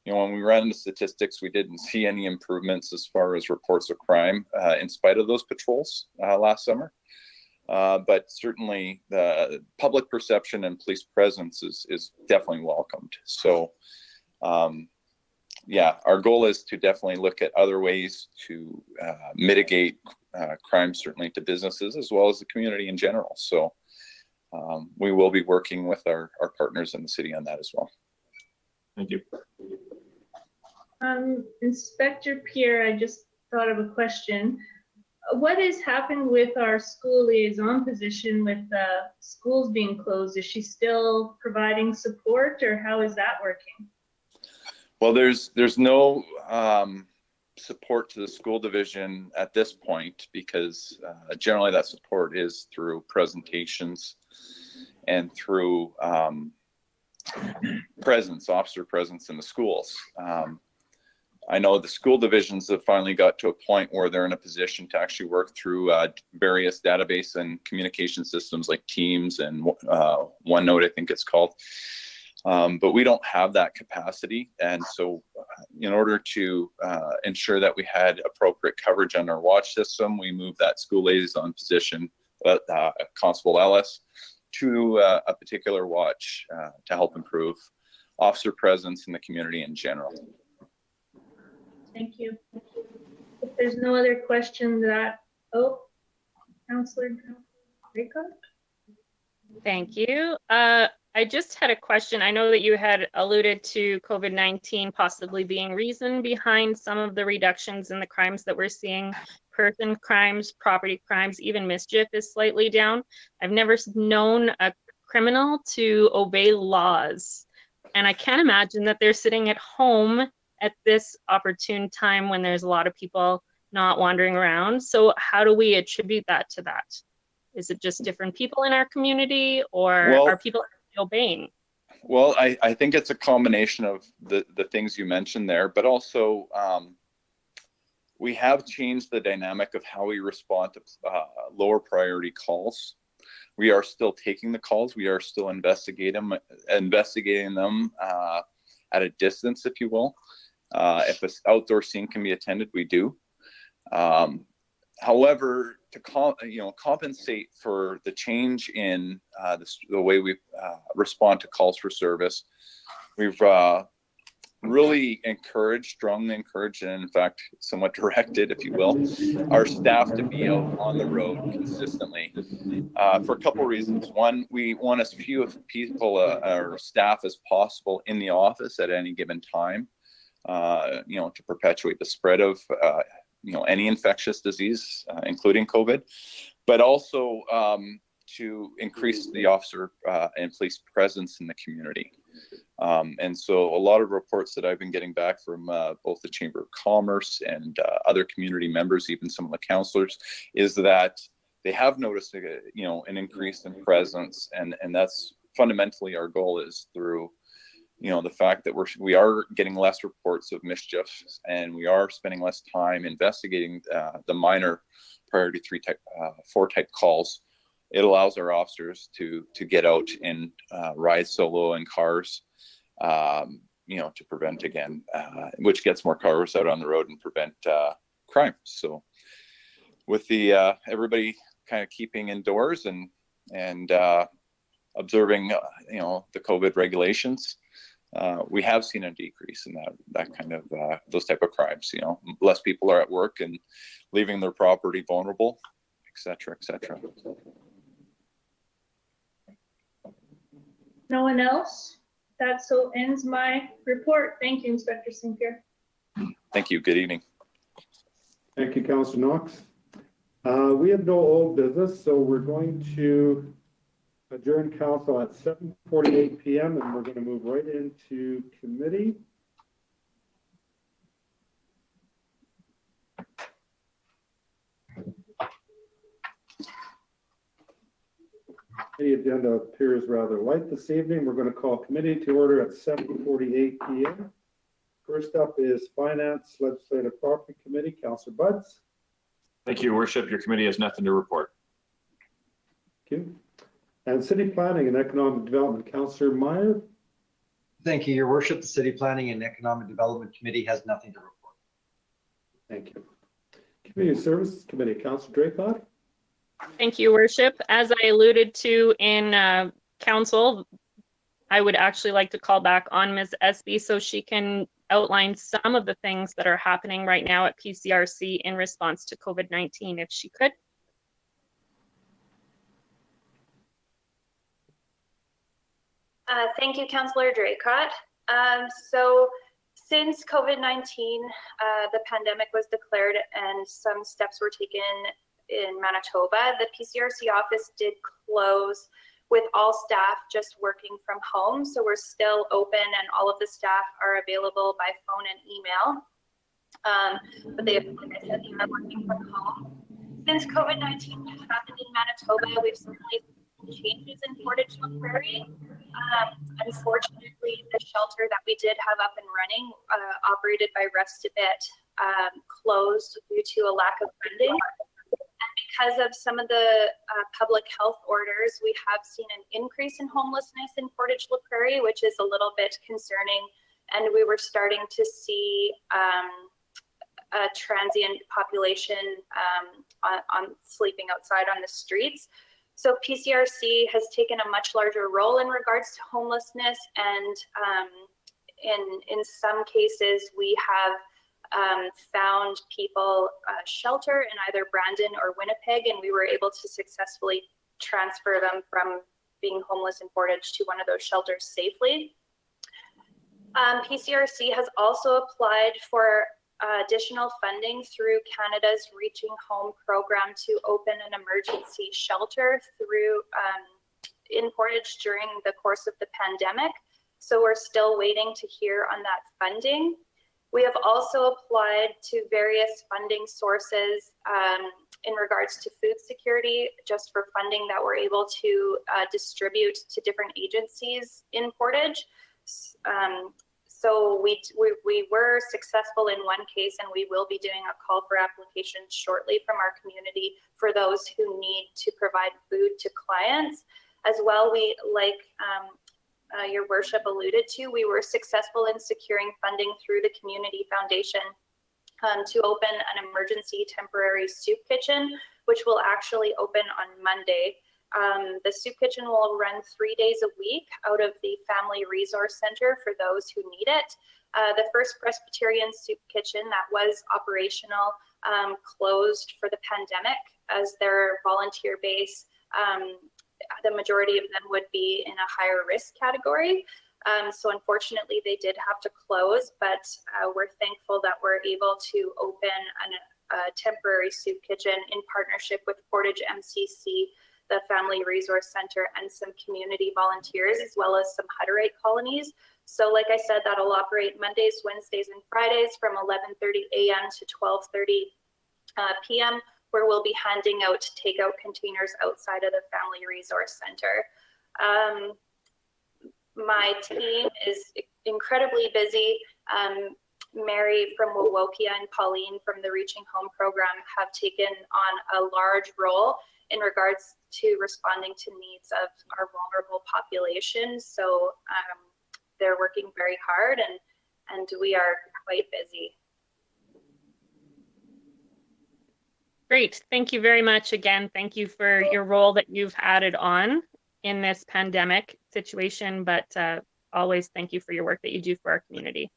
when we ran the statistics, we didn't see any improvements as far as reports of crime in spite of those patrols last summer. But certainly the public perception and police presence is definitely welcomed. So our goal is to definitely look at other ways to mitigate crime, certainly to businesses as well as the community in general. So we will be working with our partners in the city on that as well. Thank you. Inspector Pierre, I just thought of a question. What has happened with our school liaison position with schools being closed? Is she still providing support, or how is that working? Well, there's no support to the school division at this point, because generally that support is through presentations and through officer presence in the schools. I know the school divisions have finally got to a point where they're in a position to actually work through various database and communication systems like Teams and OneNote, I think it's called. But we don't have that capacity. And so in order to ensure that we had appropriate coverage on our watch system, we moved that school liaison position, Constable Ellis, to a particular watch to help improve officer presence in the community in general. Thank you. If there's no other questions Councillor Draycott? Thank you. I just had a question. I know that you had alluded to COVID-19 possibly being reason behind some of the reductions in the crimes that we're seeing. Person crimes, property crimes, even mischief is slightly down. I've never known a criminal to obey laws. And I can't imagine that they're sitting at home at this opportune time when there's a lot of people not wandering around. So how do we attribute that to that? Is it just different people in our community, or are people obeying? Well, I think it's a combination of the things you mentioned there, but also we have changed the dynamic of how we respond to lower priority calls. We are still taking the calls. We are still investigating them at a distance, if you will. If an outdoor scene can be attended, we do. However, to compensate for the change in the way we respond to calls for service, we've really strongly encouraged, and in fact, somewhat directed, if you will, our staff to be out on the road consistently for a couple of reasons. One, we want as few people, our staff as possible in the office at any given time, to perpetuate the spread of any infectious disease, including COVID, but also to increase the officer and police presence in the community. And so a lot of reports that I've been getting back from both the Chamber of Commerce and other community members, even some of the councillors, is that they have noticed an increase in presence, and that's fundamentally our goal, is through the fact that we are getting less reports of mischief, and we are spending less time investigating the minor priority 4 type calls. It allows our officers to get out and ride solo in cars, to prevent, again, which gets more cars out on the road and prevent crime. So with the everybody kind of keeping indoors and observing, the COVID regulations, we have seen a decrease in that kind of those type of crimes. Less people are at work and leaving their property vulnerable, et cetera, et cetera. No one else? That so ends my report. Thank you, Inspector St. Pierre. Thank you. Good evening. Thank you, Councillor Knox. We have no old business, so we're going to adjourn council at 7:48 p.m. and we're going to move right into committee. The agenda appears rather light this evening. We're going to call committee to order at 7:48 p.m. First up is Finance Legislative Property Committee. Councillor Budds. Thank you, Worship. Your committee has nothing to report. Thank you. And City Planning and Economic Development, Councillor Meyer. Thank you, Your Worship. The City Planning and Economic Development Committee has nothing to report. Thank you. Community Services Committee, Councillor Draycott. Thank you, Worship. As I alluded to in council, I would actually like to call back on Ms. Espy so she can outline some of the things that are happening right now at PCRC in response to COVID-19, if she could. Thank you, Councillor Draycott. So since COVID-19, the pandemic was declared and some steps were taken in Manitoba, the PCRC office did close with all staff just working from home. So we're still open and all of the staff are available by phone and email. But they, like I said, they are working from home. Since COVID-19 happened in Manitoba, we've certainly seen changes in Portage la Prairie. Unfortunately, the shelter that we did have up and running, operated by Rest a Bit, closed due to a lack of funding. And because of some of the public health orders, we have seen an increase in homelessness in Portage la Prairie, which is a little bit concerning. And we were starting to see a transient population on sleeping outside on the streets. So PCRC has taken a much larger role in regards to homelessness, and in some cases we have found people shelter in either Brandon or Winnipeg, and we were able to successfully transfer them from being homeless in Portage to one of those shelters safely. PCRC has also applied for additional funding through Canada's Reaching Home program to open an emergency shelter through in Portage during the course of the pandemic. So we're still waiting to hear on that funding. We have also applied to various funding sources in regards to food security, just for funding that we're able to distribute to different agencies in Portage. So we were successful in one case, and we will be doing a call for applications shortly from our community for those who need to provide food to clients. As well, we, like your worship alluded to, we were successful in securing funding through the Community Foundation to open an emergency temporary soup kitchen, which will actually open on Monday. The soup kitchen will run 3 days a week out of the Family Resource Center for those who need it. The First Presbyterian Soup Kitchen that was operational closed for the pandemic as their volunteer base. The majority of them would be in a higher risk category. So unfortunately, they did have to close, but we're thankful that we're able to open a temporary soup kitchen in partnership with Portage MCC, the Family Resource Center, and some community volunteers, as well as some Hutterite colonies. So like I said, that'll operate Mondays, Wednesdays, and Fridays from 11:30 a.m. to 12:30 p.m., where we'll be handing out takeout containers outside of the Family Resource Center. My team is incredibly busy. Mary from Wowokia and Pauline from the Reaching Home program have taken on a large role in regards to responding to needs of our vulnerable population. So they're working very hard, and we are quite busy. Great. Thank you very much again. Thank you for your role that you've added on in this pandemic situation, but always thank you for your work that you do for our community.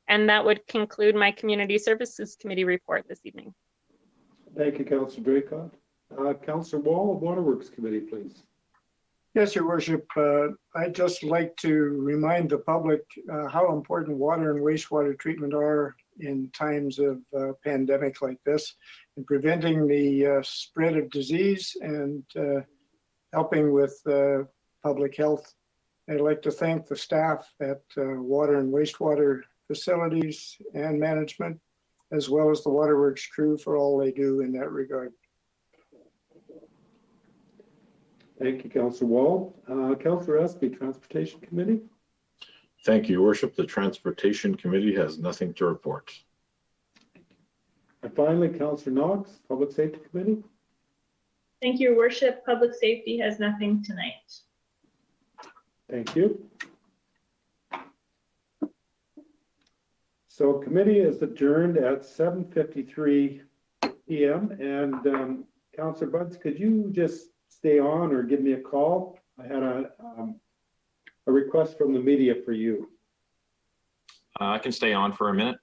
And that would conclude my Community Services Committee report this evening. Thank you, Councillor Draycott. Councillor Wall of Waterworks Committee, please. Yes, Your Worship. I'd just like to remind the public how important water and wastewater treatment are in times of pandemic like this, in preventing the spread of disease and helping with public health. I'd like to thank the staff at water and wastewater facilities and management, as well as the Waterworks crew for all they do in that regard. Thank you, Councillor Wall. Councillor Espy, Transportation Committee. Thank you, Your Worship. The Transportation Committee has nothing to report. And finally, Councillor Knox, Public Safety Committee. Thank you, Your Worship. Public Safety has nothing tonight. Thank you. So committee is adjourned at 7:53 p.m. And Councillor Bunce, could you just stay on or give me a call? I had a request from the media for you. I can stay on for a minute.